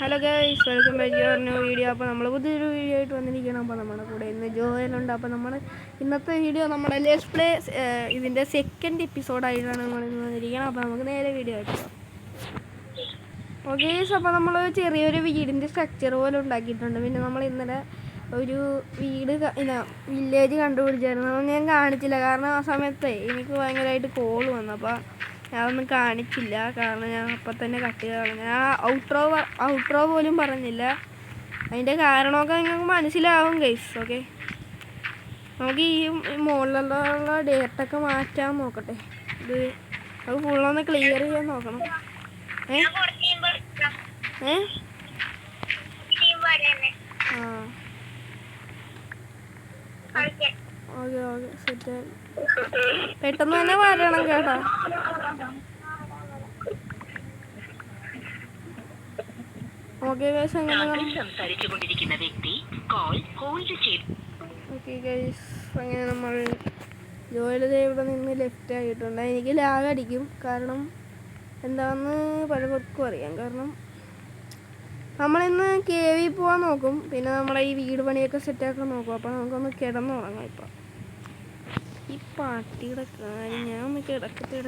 Hello guys, welcome back your new video. അപ്പോൾ നമ്മൾ പുതിയൊരു വീഡിയോ ആയിട്ട് വന്നിരിക്കണം. അപ്പോൾ നമ്മുടെ കൂടെ ഇന്ന് ജോയലുണ്ട്. അപ്പോൾ നമ്മൾ ഇന്നത്തെ വീഡിയോ നമ്മുടെ ലെറ്റ്സ് പ്ലേ ഇതിൻ്റെ സെക്കൻഡ് എപ്പിസോഡായിട്ടാണ് നമ്മൾ ഇന്ന് വന്നിരിക്കണം. അപ്പോൾ നമുക്ക് നേരെ വീഡിയോ ആയിട്ട് പോകാം. ഓക്കെ, അപ്പോൾ നമ്മൾ ചെറിയൊരു വീടിൻ്റെ സ്ട്രക്ചർ പോലെ ഉണ്ടാക്കിയിട്ടുണ്ട്. പിന്നെ നമ്മൾ ഇന്നലെ ഒരു വീട് വില്ലേജ് കണ്ടുപിടിച്ചായിരുന്നു. അതൊന്നും ഞാൻ കാണിച്ചില്ല, കാരണം ആ സമയത്ത് എനിക്ക് ഭയങ്കരമായിട്ട് കോൾ വന്നു. അപ്പോൾ ഞാനൊന്നും കാണിച്ചില്ല, കാരണം ഞാൻ അപ്പം തന്നെ കട്ട് ചെയ്ത് കളഞ്ഞു. ഞാൻ ഔട്ട്രോ പോലും പറഞ്ഞില്ല. അതിൻ്റെ കാരണമൊക്കെ നിങ്ങൾക്ക് മനസ്സിലാവും ഗൈസ്. ഓക്കെ, നമുക്ക് ഈ മുകളിലുള്ള ഡേറ്റൊക്കെ മാറ്റാൻ നോക്കട്ടെ. ഇത് അത് ഫുള്ളൊന്ന് ക്ലിയർ ചെയ്യാൻ നോക്കണം. Okay okay, set. പെട്ടെന്ന് തന്നെ വരണം കേട്ടോ. ഓക്കെ ഗൈസ്, അങ്ങനെ നമ്മൾ ജോലി ഇവിടെ നിന്ന് ലെഫ്റ്റ് ആയിട്ടുണ്ട്. എനിക്ക് ലാഗ് അടിക്കും, കാരണം എന്താണെന്ന് പലർക്കും അറിയാം. കാരണം നമ്മളിന്ന് കേവിൽ പോകാൻ നോക്കും, പിന്നെ നമ്മളെ ഈ വീട് പണിയൊക്കെ സെറ്റാക്കാൻ നോക്കും. അപ്പോൾ നമുക്കൊന്ന് കിടന്നുറങ്ങാം. ഇപ്പം ഈ പാട്ടിയുടെ കാര്യം ഞാൻ ഒന്ന് കിടക്കത്തിട.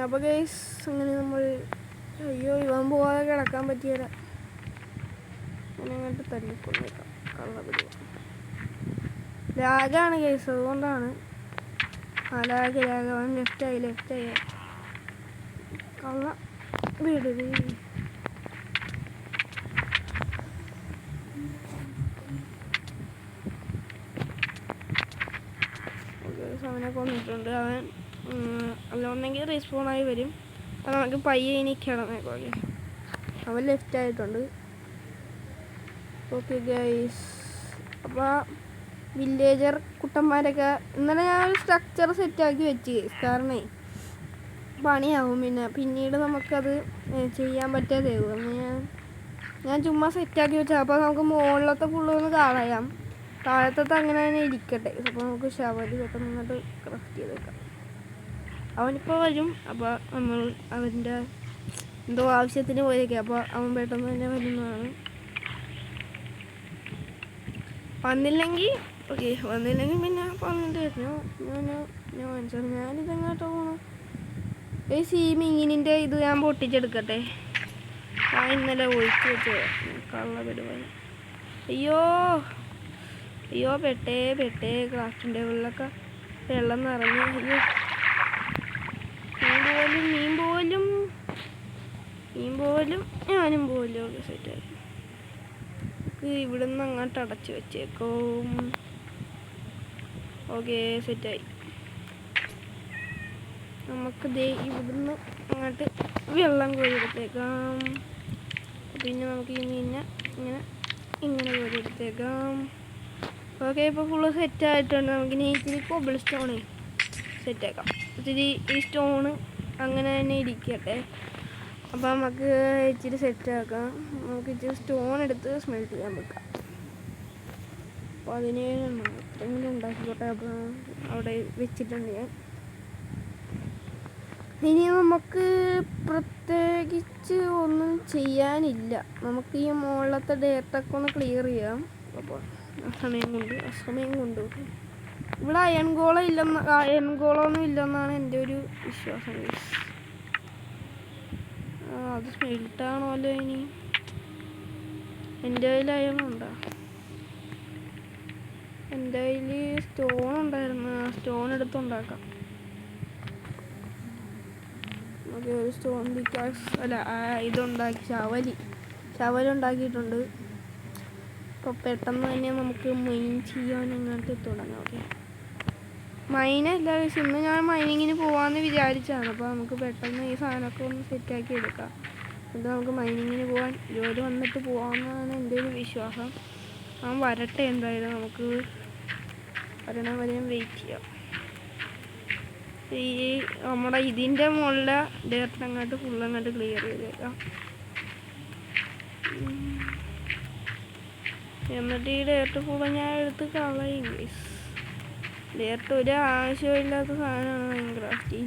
അപ്പോൾ ഗൈസ്, അങ്ങനെ നമ്മൾ അയ്യോ ഇവൻ പോകാതെ കിടക്കാൻ പറ്റിയല്ല. അങ്ങനെ അങ്ങോട്ട് തല്ലിക്കൊണ്ടേക്കാം. കള്ളപിടി ലാഗാണ് ഗൈസ്, അതുകൊണ്ടാണ്. ലാഗ് അവൻ ലെഫ്റ്റായി കള്ള വീട്. അവനെ കൊന്നിട്ടുണ്ട്. അവൻ അല്ലാന്നെങ്കിൽ റെസ്പോണായി വരും. അപ്പോൾ നമുക്ക് പയ്യെ ഇനി കിടന്നേക്കും. ഓക്കെ, അവൻ ലെഫ്റ്റ് ആയിട്ടുണ്ട്. ഓക്കെ ഗൈസ്, അപ്പോൾ വില്ലേജർ കുട്ടന്മാരൊക്കെ ഇന്നലെ ഞാനൊരു സ്ട്രക്ചർ സെറ്റാക്കി വെച്ച് ഗൈസ്. കാരണം പണിയാവും, പിന്നീട് നമുക്കത് ചെയ്യാൻ പറ്റാതെയാകും. അന്ന് ഞാൻ ചുമ്മാ സെറ്റാക്കി വെച്ചാൽ അപ്പോൾ നമുക്ക് മുകളിലത്തെ ഫുള്ളൊന്ന് കളയാം. താഴത്തത്തെ അങ്ങനെ തന്നെ ഇരിക്കട്ടെ. അപ്പോൾ നമുക്ക് ശവരി ഒക്കെ നിന്നിട്ട് ക്രാഫ്റ്റ് ചെയ്തേക്കാം. അവനിപ്പോൾ വരും. അപ്പോൾ നമ്മൾ അവൻ്റെ എന്തോ ആവശ്യത്തിന് പോയേക്കാം. അപ്പോൾ അവൻ പെട്ടെന്ന് തന്നെ വരുന്നതാണ്. വന്നില്ലെങ്കിൽ പിന്നെ പറഞ്ഞിട്ട് ഞാൻ മനസ്സിലായി. ഞാനിതെങ്ങോട്ടോ പോകണം. ഈ മീനിൻ്റെ ഇത് ഞാൻ പൊട്ടിച്ചെടുക്കട്ടെ. ഞാൻ ഇന്നലെ ഒഴിച്ച് വെച്ച കള്ളപരിപാടി. അയ്യോ പെട്ടേ ക്രാഫ്റ്റിൻ്റെ ഉള്ളിലൊക്കെ വെള്ളം നിറഞ്ഞു. മീൻ പോലും ഞാനും പോലും. ഒക്കെ സെറ്റായി. ഇവിടുന്ന് അങ്ങോട്ട് അടച്ചു വെച്ചേക്കും. ഓക്കെ, സെറ്റായി. നമുക്ക് ഇവിടുന്ന് അങ്ങോട്ട് വെള്ളം കോരിയെടുത്തേക്കാം. പിന്നെ നമുക്ക് ഈ മീനെ ഇങ്ങനെ കോരിയെടുത്തേക്കാം. ഓക്കെ, ഇപ്പോൾ ഫുള്ള് സെറ്റായിട്ടുണ്ട്. നമുക്കിനി ഇച്ചിരി കോബിൾ സ്റ്റോണ് സെറ്റാക്കാം. ഇച്ചിരി ഈ സ്റ്റോണ് അങ്ങനെ തന്നെ ഇരിക്കട്ടെ. അപ്പോൾ നമുക്ക് ഇച്ചിരി സെറ്റാക്കാം. നമുക്ക് ഇച്ചിരി സ്റ്റോൺ എടുത്ത് സ്മെൽറ്റ് ചെയ്യാൻ വെക്കാം. 17 എത്രയെങ്കിലും ഉണ്ടാക്കിക്കോട്ടെ. അപ്പോൾ അവിടെ വെച്ചിട്ടുണ്ട് ഞാൻ. ഇനി നമുക്ക് പ്രത്യേകിച്ച് ഒന്നും ചെയ്യാനില്ല. നമുക്ക് ഈ മുകളിലത്തെ ഡേറ്റൊക്കെ ഒന്ന് ക്ലിയർ ചെയ്യാം. അപ്പോൾ അസമയം കൊണ്ട് ഇവിടെ അയൺ ഗോളമൊന്നും ഇല്ലെന്നാണ് എൻ്റെ ഒരു വിശ്വാസം. അത് സ്മെൽറ്റാണല്ലോ. ഇനി എൻ്റെ കയ്യിൽ അയണുണ്ടോ? എൻ്റെ കയ്യിൽ സ്റ്റോൺ ഉണ്ടായിരുന്നു. ആ സ്റ്റോൺ എടുത്തുണ്ടാക്കാം. ഓക്കെ, ഒരു സ്റ്റോൺ ഇതുണ്ടാക്കി ശവലുണ്ടാക്കിയിട്ടുണ്ട്. അപ്പോൾ പെട്ടെന്ന് തന്നെ നമുക്ക് മൈൻ ചെയ്യാൻ അങ്ങോട്ട് തുടങ്ങാം. ഓക്കെ, മൈനല്ല പക്ഷെ ഇന്ന് ഞാൻ മൈനിങ്ങിന് പോകാമെന്ന് വിചാരിച്ചതാണ്. അപ്പോൾ നമുക്ക് പെട്ടെന്ന് ഈ സാധനമൊക്കെ ഒന്ന് സെറ്റാക്കി എടുക്കാം. എന്നിട്ട് നമുക്ക് മൈനിങ്ങിന് പോകാൻ ജോലി വന്നിട്ട് പോകാമെന്നാണ് എൻ്റെ ഒരു വിശ്വാസം. അവൻ വരട്ടെ, എന്തായാലും നമുക്ക് വരണ വരെയും വെയിറ്റ് ചെയ്യാം. ഈ നമ്മുടെ ഇതിൻ്റെ മുകളിലെ ഡേർട്ട് അങ്ങോട്ട് ഫുള്ളങ്ങോട്ട് ക്ലിയർ ചെയ്തേക്കാം. എന്നിട്ട് ഈ ഡേർട്ട് ഫുള്ള് ഞാൻ എടുത്ത് കളയും ഗൈസ്. ഡേർട്ട് ഒരു ആവശ്യമില്ലാത്ത സാധനമാണ് മൈൻക്രാഫ്റ്റ്.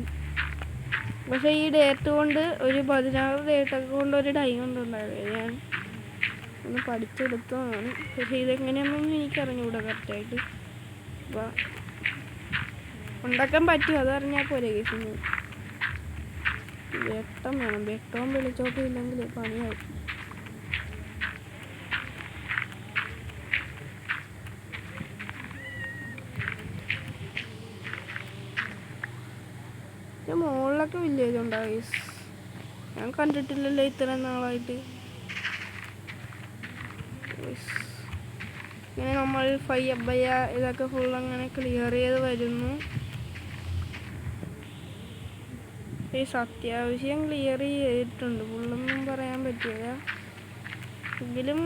പക്ഷേ ഈ ഡേറ്റ് കൊണ്ട് ഒരു 16 ഡേറ്റൊക്കെ കൊണ്ട് ഒരു ടൈം കൊണ്ടുണ്ടായത് ഞാൻ ഒന്ന് പഠിച്ചെടുത്തതാണ്. പക്ഷേ ഇതെങ്ങനെയാണെന്നൊന്നും എനിക്കറിഞ്ഞൂടാ കറക്റ്റായിട്ട്. അപ്പോൾ ഉണ്ടാക്കാൻ പറ്റും, അതറിഞ്ഞാൽ പോലെ കേൾക്കുന്നു. വെട്ടം വേണം, വെട്ടവും വെളിച്ചമൊക്കെ ഇല്ലെങ്കിൽ പണിയാവും. മുകളിലൊക്കെ വില്ലേജ് ഉണ്ടാവും. ഞാൻ കണ്ടിട്ടില്ലല്ലോ ഇത്രയും നാളായിട്ട്. ഇങ്ങനെ നമ്മൾ ഫയ്യബയ്യ ഇതൊക്കെ ഫുൾ അങ്ങനെ ക്ലിയർ ചെയ്ത് വരുന്നു. അത്യാവശ്യം ക്ലിയർ ചെയ്തിട്ടുണ്ട്, ഫുള്ളൊന്നും പറയാൻ പറ്റില്ല, എങ്കിലും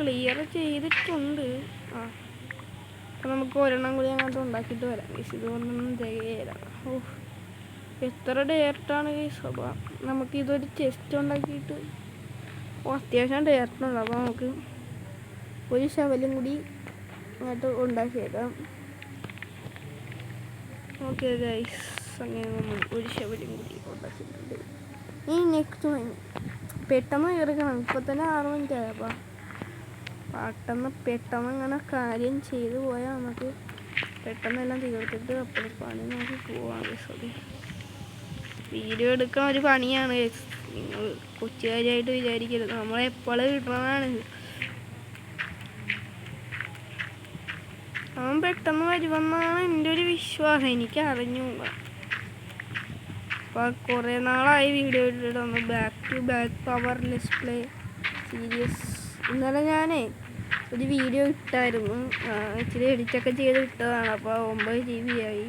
ക്ലിയർ ചെയ്തിട്ടുണ്ട്. അപ്പം നമുക്ക് ഒരെണ്ണം കൂടി അങ്ങോട്ട് ഉണ്ടാക്കിയിട്ട് വരാം. ഇതുകൊണ്ടൊന്നും തികയില്ല. എത്ര ഡയറക്റ്റാണ് ഈ സഭ. നമുക്കിതൊരു ചെസ്റ്റ് ഉണ്ടാക്കിയിട്ട് അത്യാവശ്യം ഡയറക്റ്റുണ്ട്. അപ്പോൾ നമുക്ക് ഒരു ശവലും കൂടി അങ്ങോട്ട് ഉണ്ടാക്കിയേക്കാം. ഓക്കെ ഗൈസ്, അങ്ങനെ നമ്മൾ ഒരു ശവലും കൂടി ഉണ്ടാക്കിയിട്ടുണ്ട്. ഈ നെക്സ്റ്റ് പെട്ടെന്ന് കയറിക്കണം. ഇപ്പോൾ തന്നെ 6 മിനിറ്റ് ആയപ്പോൾ പെട്ടെന്ന് അങ്ങനെ കാര്യം ചെയ്തു പോയാൽ നമുക്ക് പെട്ടെന്നെല്ലാം തീർത്തിട്ട് അപ്പോൾ പണി നോക്കി പോവാം. സോറി, വീഡിയോ എടുക്കാൻ ഒരു പണിയാണ്. നിങ്ങൾ കൊച്ചുകാരിയായിട്ട് വിചാരിക്കരുത്, നമ്മളെപ്പോഴും കിട്ടണതാണ്. അവൻ പെട്ടെന്ന് വരുമെന്നാണ് എൻ്റെ ഒരു വിശ്വാസം, എനിക്ക് അറിഞ്ഞൂടാ. അപ്പോൾ കുറേ നാളായി വീഡിയോ ഇട്ടിട്ട് back to back power let's play series. ഇന്നലെ ഞാനേ ഒരു വീഡിയോ ഇട്ടായിരുന്നു, ഇച്ചിരി എഡിറ്റൊക്കെ ചെയ്ത് ഇട്ടതാണ്. അപ്പോൾ 9 GB ആയി.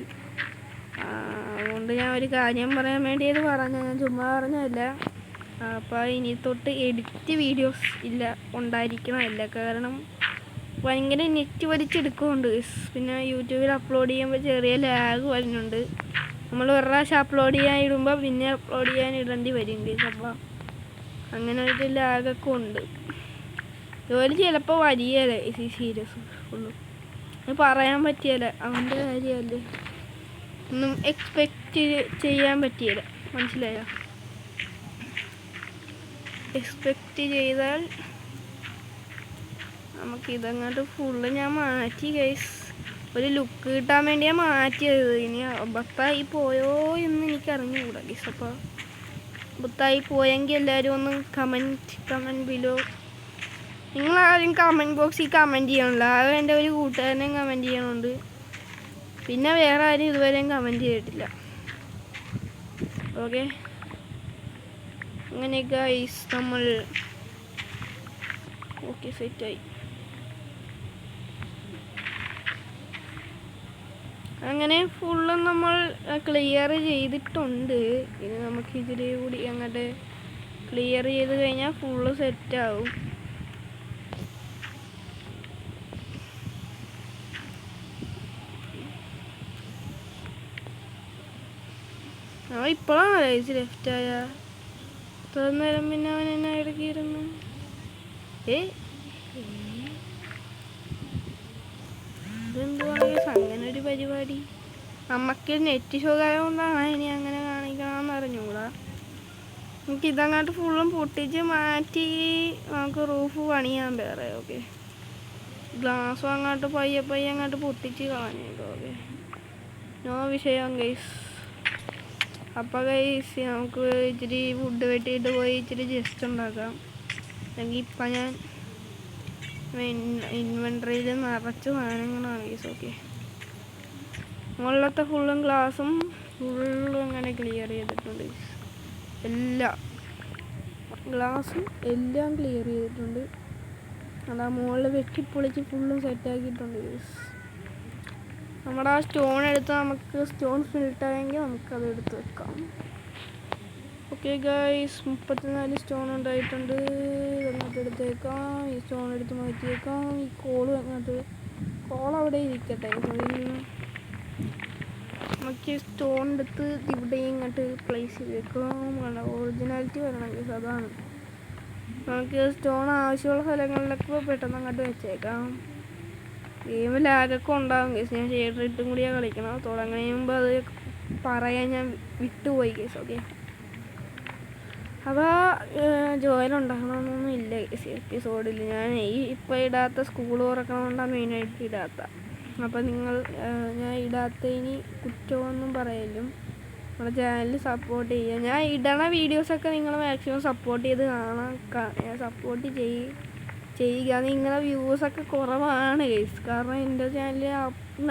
അതുകൊണ്ട് ഞാൻ ഒരു കാര്യം പറയാൻ വേണ്ടി അത് പറഞ്ഞു, ഞാൻ ചുമ്മാ പറഞ്ഞതല്ല. അപ്പോൾ ഇനി തൊട്ട് എഡിറ്റ് വീഡിയോസ് ഉണ്ടായിരിക്കണമല്ല, കാരണം ഭയങ്കര നെറ്റ് വലിച്ചെടുക്കുന്നുണ്ട്. പിന്നെ യൂട്യൂബിൽ അപ്ലോഡ് ചെയ്യുമ്പോൾ ചെറിയ ലാഗ് വരുന്നുണ്ട്. നമ്മൾ ഒരു പ്രാവശ്യം അപ്ലോഡ് ചെയ്യാൻ ഇടുമ്പോൾ പിന്നെ അപ്ലോഡ് ചെയ്യാൻ ഇടേണ്ടി വരും. അപ്പോൾ അങ്ങനെ ഒരു ലാഗൊക്കെ ഉണ്ട്. ജോലി ചിലപ്പോൾ വരികയല്ല സീരിയസ് ഉള്ളൂ, പറയാൻ പറ്റിയല്ല, അവൻ്റെ കാര്യമല്ലേ, ഒന്നും എക്സ്പെക്റ്റ് ചെയ്യാൻ പറ്റിയില്ല. മനസ്സിലായോ? എക്സ്പെക്റ്റ് ചെയ്താൽ നമുക്കിതങ്ങോട്ട് ഫുള്ള് ഞാൻ മാറ്റി ഗൈസ്. ഒരു ലുക്ക് കിട്ടാൻ വേണ്ടിയാണ് മാറ്റിയത്. ഇനി അബദ്ധമായി പോയോ എന്ന് എനിക്കറിഞ്ഞുകൂടാ ഗൈസ്. അപ്പോൾ അബദ്ധമായി പോയെങ്കിൽ എല്ലാവരും ഒന്ന് കമൻറ്റ് ബിലോ. നിങ്ങളാരും കമൻറ്റ് ബോക്സിൽ കമൻറ്റ് ചെയ്യണില്ല. അത് എൻ്റെ ഒരു കൂട്ടുകാരനും കമൻറ്റ് ചെയ്യണുണ്ട്, പിന്നെ വേറെ ആരും ഇതുവരെയും കമൻറ്റ് ചെയ്തിട്ടില്ല. ഓക്കെ, അങ്ങനെ ഗൈസ് നമ്മൾ ഓക്കെ സെറ്റായി. അങ്ങനെ ഫുള്ള് നമ്മൾ ക്ലിയർ ചെയ്തിട്ടുണ്ട്. ഇനി നമുക്ക് ഇതിൽ കൂടി അങ്ങോട്ട് ക്ലിയർ ചെയ്ത് കഴിഞ്ഞാൽ ഫുള്ള് സെറ്റാവും. ഇപ്പോഴാണ് ലൈസ് ലെഫ്റ്റായ നേരം പിന്നെ അവൻ എന്നെ ഇടയ്ക്കിരുന്നു. ഇതെന്തുവാണ് അങ്ങനെ ഒരു പരിപാടി? നമുക്ക് നെറ്റ് ഷോകായ കൊണ്ടാണ് ഇനി അങ്ങനെ കാണിക്കണമെന്ന് അറിഞ്ഞൂടാ. നമുക്ക് ഇതങ്ങോട്ട് ഫുള്ളും പൊട്ടിച്ച് മാറ്റി നമുക്ക് റൂഫ് പണിയാൻ വേറെ. ഓക്കെ, ഗ്ലാസ്സും അങ്ങോട്ട് പയ്യെ അങ്ങോട്ട് പൊട്ടിച്ച് കളഞ്ഞേക്കാം. ഓക്കെ, നോ വിഷയം ഗൈസ്. അപ്പോൾ ഗൈസ് നമുക്ക് ഇച്ചിരി വുഡ് വെട്ടിയിട്ട് പോയി ഇച്ചിരി ജസ്റ്റ് ഉണ്ടാക്കാം. അല്ലെങ്കിൽ ഇപ്പം ഞാൻ ഇൻവെൻട്രിയിൽ നിറച്ച് സാധനങ്ങളാണ് ഗൈസ്. ഓക്കെ, മുകളിലത്തെ ഫുള്ളും ഗ്ലാസും ഫുള്ളും അങ്ങനെ ക്ലിയർ ചെയ്തിട്ടുണ്ട്. എല്ലാ ഗ്ലാസും എല്ലാം ക്ലിയർ ചെയ്തിട്ടുണ്ട്. അതാ മുകളിൽ വെട്ടിപ്പൊളിച്ച് ഫുള്ളും സെറ്റാക്കിയിട്ടുണ്ട് ഗൈസ്. നമ്മുടെ ആ സ്റ്റോൺ എടുത്ത് നമുക്ക് സ്റ്റോൺ ഫിൽട്ടായെങ്കിൽ നമുക്കത് എടുത്ത് വെക്കാം. ഓക്കെ ഗൈസ്, 34 സ്റ്റോൺ ഉണ്ടായിട്ടുണ്ട്. ഇതങ്ങോട്ട് എടുത്തേക്കാം. ഈ സ്റ്റോൺ എടുത്ത് മാറ്റിയേക്കാം. ഈ കോൾ അവിടെ ഇരിക്കട്ടെ. നമുക്ക് സ്റ്റോൺ എടുത്ത് ഇവിടെ ഇങ്ങോട്ട് പ്ലേസ് ചെയ്തേക്കാം. ഒറിജിനാലിറ്റി വരണം ഗൈസ്, അതാണ്. നമുക്ക് സ്റ്റോൺ ആവശ്യമുള്ള സ്ഥലങ്ങളിലൊക്കെ പെട്ടെന്ന് അങ്ങോട്ട് വെച്ചേക്കാം. ഗെയിം ലാഗൊക്കെ ഉണ്ടാകും കേസ്. ഞാൻ ഷെയ്ഡർ ഇട്ടും കൂടിയാണ് കളിക്കണം. തുടങ്ങുന്നതിന് മുമ്പ് അത് പറയാൻ ഞാൻ വിട്ടുപോയി കേസ്. ഓക്കെ, അതാ ജോയിലുണ്ടാകണമെന്നൊന്നും ഇല്ല എപ്പിസോഡിൽ. ഞാൻ ഇപ്പോൾ ഇടാത്ത സ്കൂൾ തുറക്കണോണ്ടാണ് മെയിനായിട്ട് ഇടാത്ത. അപ്പോൾ നിങ്ങൾ ഞാൻ ഇടാത്തതിന് കുറ്റമൊന്നും പറയലും നമ്മുടെ ചാനൽ സപ്പോർട്ട് ചെയ്യുക. ഞാൻ ഇടണ വീഡിയോസൊക്കെ നിങ്ങൾ മാക്സിമം സപ്പോർട്ട് ചെയ്ത് സപ്പോർട്ട് ചെയ്യുക. നിങ്ങളുടെ വ്യൂസൊക്കെ കുറവാണ് ഗൈസ്. കാരണം എൻ്റെ ചാനൽ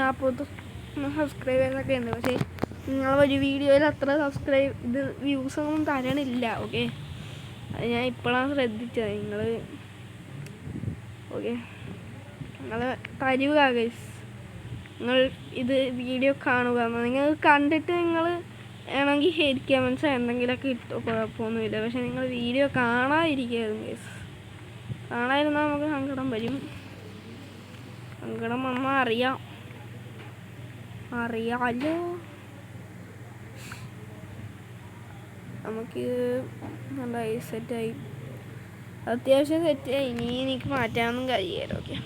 40 സബ്സ്ക്രൈബേഴ്സൊക്കെ ഉണ്ട്. പക്ഷേ നിങ്ങൾ ഒരു വീഡിയോയിൽ അത്ര വ്യൂസൊന്നും തരണില്ല. ഓക്കെ, അത് ഞാൻ ഇപ്പോഴാണ് ശ്രദ്ധിച്ചത്. ഓക്കെ, നിങ്ങൾ തരുക ഗൈസ്. നിങ്ങൾ ഇത് വീഡിയോ കാണുക. നിങ്ങൾ കണ്ടിട്ട് നിങ്ങൾ വേണമെങ്കിൽ ഹെയ്റ്റ് കമൻസോ എന്തെങ്കിലുമൊക്കെ ഇട്ടോ, കുഴപ്പമൊന്നുമില്ല. പക്ഷെ നിങ്ങൾ വീഡിയോ കാണാതിരിക്കരുത് ഗൈസ്. കാണാതിരുന്നാൽ നമുക്ക് സങ്കടം വരും. സങ്കടം വന്നാൽ അറിയാമല്ലോ. നമുക്ക് നന്നായി സെറ്റായി, അത്യാവശ്യം സെറ്റായി. ഇനി എനിക്ക് മാറ്റാനൊന്നും കഴിയാലോ. ഓക്കെ,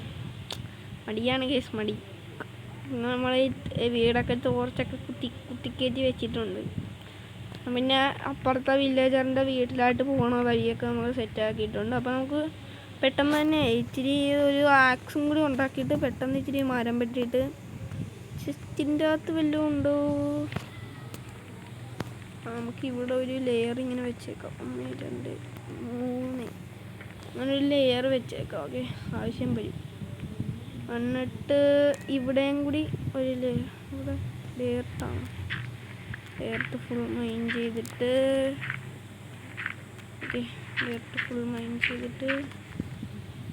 മടിയാണ് കേസ്, മടി. നമ്മൾ വീടൊക്കെ ടോർച്ചൊക്കെ കുത്തിക്കയറ്റി വെച്ചിട്ടുണ്ട്. പിന്നെ അപ്പുറത്തെ വില്ലേജറിൻ്റെ വീട്ടിലായിട്ട് പോകണ വഴിയൊക്കെ നമ്മൾ സെറ്റാക്കിയിട്ടുണ്ട്. അപ്പോൾ നമുക്ക് പെട്ടെന്ന് തന്നെ ഇച്ചിരി ഒരു ആക്സും കൂടി ഉണ്ടാക്കിയിട്ട് പെട്ടെന്ന് ഇച്ചിരി മരം വെട്ടിയിട്ട് ചെസ്റ്റിൻ്റെ അകത്ത് വല്ലതും ഉണ്ടോ? നമുക്ക് ഇവിടെ ഒരു ലെയർ ഇങ്ങനെ വെച്ചേക്കാം. 1 2 3 അങ്ങനെ ഒരു ലെയർ വെച്ചേക്കാം. ഓക്കെ, ആവശ്യം വരും. എന്നിട്ട് ഇവിടെയും കൂടി ഒരു ഇവിടെ ലെയർത്ത് ഫുൾ മൈൻ ചെയ്തിട്ട്, ഓക്കെ, ലെയർത്ത് ഫുൾ മൈൻ ചെയ്തിട്ട്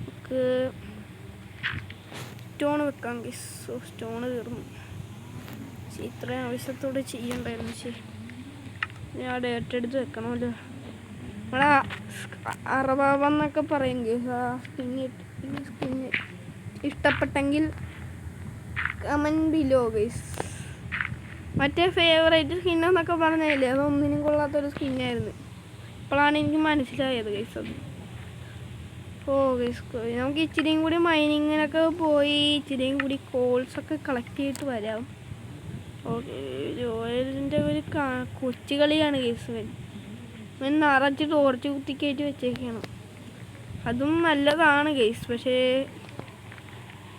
നമുക്ക് സ്റ്റോൺ വെക്കാം ഗൈസ്. സ്റ്റോണ് തീർന്നു. ഇത്രയും ആവശ്യത്തോടെ ചെയ്യണ്ടായിരുന്നു. ശരി, ഞാൻ ഡേറ്റ് എടുത്ത് വെക്കണമല്ലോ. നമ്മളെ അറബാബെന്നൊക്കെ പറയും ഗൈസ്. ആ സ്കിന്ന് ഇഷ്ടപ്പെട്ടെങ്കിൽ കമൻറ്റ് ബിലോ ഗൈസ്. മറ്റേ ഫേവറേറ്റ് സ്കിന്നെന്നൊക്കെ പറഞ്ഞില്ലേ, അതൊന്നിനും കൊള്ളാത്തൊരു സ്കിന്നായിരുന്നു. ഇപ്പോഴാണ് എനിക്ക് മനസ്സിലായത് ഗൈസ് അത്. ഓ ഗൈസ്, നമുക്ക് ഇച്ചിരിയും കൂടി മൈനിങ്ങിനൊക്കെ പോയി ഇച്ചിരിയും കൂടി കോൾസൊക്കെ കളക്ട് ചെയ്തിട്ട് വരാം. ഓക്കെ, ജോയലിൻ്റെ ഒരു കൊച്ചു കളിയാണ് ഗൈസ്. ഇവൻ നിറച്ച് ടോർച്ച് കുത്തിക്കയറ്റി വെച്ചേക്കാണ്. അതും നല്ലതാണ് ഗൈസ്. പക്ഷേ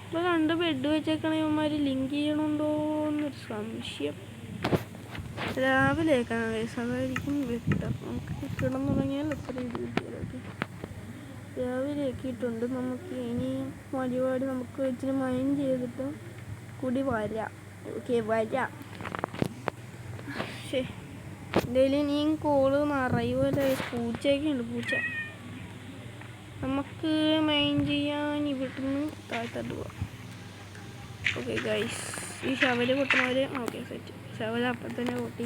ഇപ്പോൾ 2 ബെഡ് വെച്ചേക്കണ ഇവന്മാർ ലിങ്ക് ചെയ്യണുണ്ടോ എന്നൊരു സംശയം. രാവിലെയൊക്കെയാണ് ഗൈസ്, അതായിരിക്കും ബെറ്റർ. നമുക്ക് കിട്ടണം തുടങ്ങിയാൽ എത്ര ഇത് കിട്ടിയാലൊക്കെ രാവിലെയൊക്കെ ഇട്ടുണ്ട്. നമുക്ക് ഇനി പരിപാടി നമുക്ക് ഇച്ചിരി മൈൻഡ് ചെയ്തിട്ട് കൂടി വരാം. ഓക്കെ, വരാം. ശരി, ഡെയിലി ഇനിയും കോള് നിറയുമല്ലോ. പൂച്ചയൊക്കെ ഉണ്ട്. പൂച്ച നമുക്ക് മൈൻഡ് ചെയ്യാൻ ഇവിടുന്ന് താഴ്ത്തോട്ട് പോവാം. ഓക്കെ ഗൈസ്, ഈ ഷവല് പൊട്ടണവർ ഓക്കെ സെറ്റ്. ഷവല് അപ്പം തന്നെ പൊട്ടി.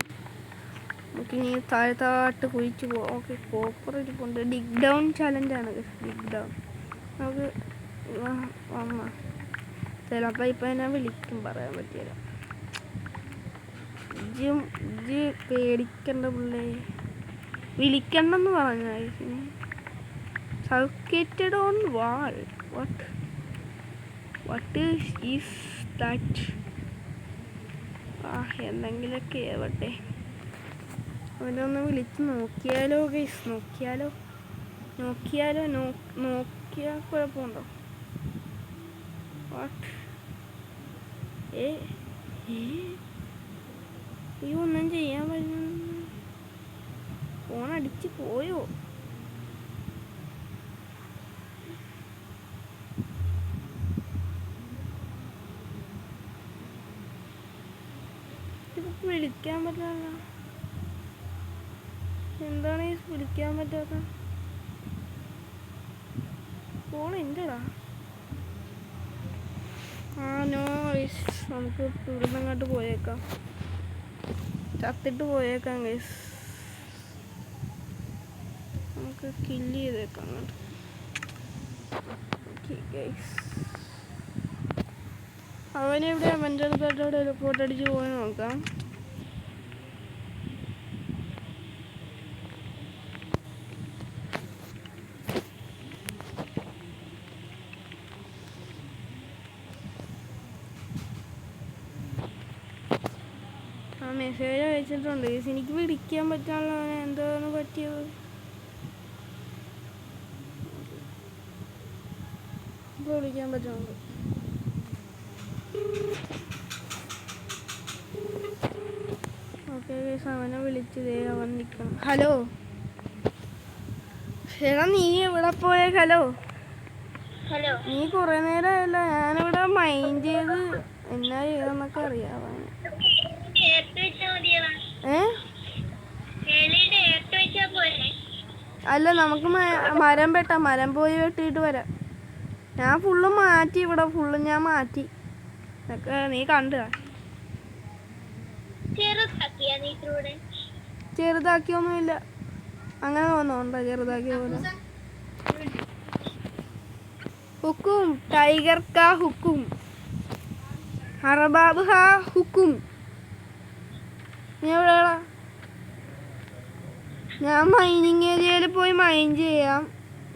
നമുക്കിനി താഴ്ത്താട്ട് കുഴിച്ച് പോവാം. ഓക്കെ, കോപ്പർ ഇരിപ്പുണ്ട്. ഡിഗ് ഡൗൺ ചലഞ്ചാണ്. ഡിഗ് ഡൗൺ നമുക്ക് വന്നാ ചിലപ്പോൾ ഇപ്പം ഞാൻ വിളിക്കും, പറയാൻ പറ്റില്ല. ഇജ്ജ് പേടിക്കണ്ട പിള്ളേ, വിളിക്കണ്ടെന്ന് പറഞ്ഞ circuited on wall. What is that? എന്തെങ്കിലുമൊക്കെ ആവട്ടെ. അവനൊന്ന് വിളിച്ച് നോക്കിയാലോ ഗൈസ്? നോക്കിയാൽ കുഴപ്പമുണ്ടോ? വാട്ട്? ഈ ഒന്നും ചെയ്യാൻ പറ്റുന്ന ഫോൺ അടിച്ച് പോയോ? ഇതിപ്പോൾ വിളിക്കാൻ പറ്റില്ല. എന്താണ് ഈ വിളിക്കാൻ പറ്റാത്ത? ഫോൺ എന്റെടാ. നോ, നമുക്ക് ഇവിടുന്ന് അങ്ങോട്ട് പോയേക്കാം. ചത്തിട്ട് പോയേക്കാം ഗൈസ്. നമുക്ക് കില്ല് ചെയ്തേക്കാം അങ്ങോട്ട്. ഓക്കെ ഗൈസ്, അവനെവിടെ? അവൻ്റെ അടുത്തോടെ റിപ്പോർട്ട് അടിച്ച് പോയി നോക്കാം. മെസ്സേജ് അയച്ചിട്ടുണ്ട്. എനിക്ക് വിളിക്കാൻ പറ്റാനുള്ള എന്തോന്ന് പറ്റിയത്? ഇപ്പോൾ വിളിക്കാൻ പറ്റുന്നുണ്ട്. ഓക്കെ അവനെ വിളിച്ചതേ അവൻ നിൽക്കണം. ഹലോ എടാ നീ എവിടെ പോയേ? ഹലോ നീ കുറേ നേരമല്ല ഞാനിവിടെ മൈൻഡ് ചെയ്ത് എന്നാ ചെയ്തെന്നൊക്കെ അറിയാവാ. അല്ല നമുക്ക് മരം പോയി വെട്ടിയിട്ട് വരാം. ഞാൻ ഫുള്ള് മാറ്റി, ഇവിടെ ഫുള്ള് ഞാൻ മാറ്റി. നീ കണ്ട ചെറുതാക്കിയൊന്നുമില്ല. അങ്ങനെ തോന്നുന്നുണ്ടോ ചെറുതാക്കിയ പോലെ? ഹുക്കും ടൈഗർ കാ ഹുക്കും അറബാബ് ഹാ ഹുക്കും. നീ എവിടെയാടാ? ഞാൻ മൈനിങ് ഏരിയയിൽ പോയി മൈൻ ചെയ്യാം.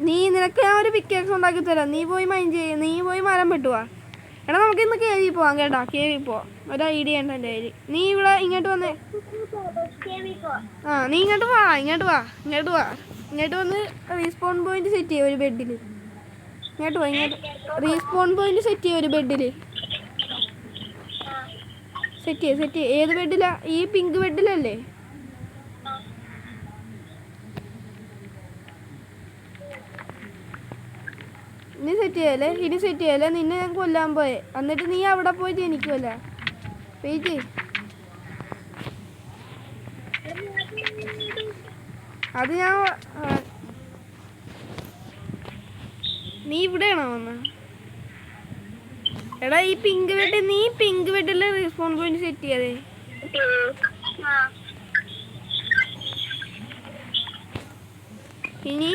നിനക്ക് ഞാൻ ഒരു പിക്കേക്സ് ഉണ്ടാക്കി തരാം. നീ പോയി മൈൻ ചെയ്യാം. നീ പോയി മരം വെട്ടുവാ. എടാ നമുക്ക് ഇന്ന് കേവി പോവാം കേട്ടാ. കേവി പോവാം. ഒരു ഐഡിയ ഉണ്ട് എൻ്റെ കയ്യിൽ. നീ ഇവിടെ ഇങ്ങോട്ട് വന്നേ. നീ ഇങ്ങോട്ട് വാ. ഇങ്ങോട്ട് വന്ന് റീസ്പോൺ പോയിന്റ് സെറ്റ് ചെയ്യും ഒരു ബെഡിൽ. ഇങ്ങോട്ട് റീസ്പോൺ പോയിന്റ് സെറ്റ് ചെയ്യും ഒരു ബെഡിൽ. സെറ്റ് ചെയ്യ്. ഏത് ബെഡിലാ? ഈ പിങ്ക് ബെഡിലല്ലേ? ഇനി സെറ്റ് ചെയ്യല്ലേ. നിന്നെ ഞാൻ കൊല്ലാൻ പോയെ. എന്നിട്ട് നീ അവിടെ പോയിട്ട് എനിക്ക് കൊല്ല. വെയിറ്റ്. അത് ഞാൻ നീ ഇവിടെയാണോ വന്ന്? എടാ ഈ പിങ്ക് ബെഡ്, നീ പിങ്ക് ബെഡിലെ റീസ്പോൺ പോയിന്റ് സെറ്റ് ചെയ്യാതെ. ഇനി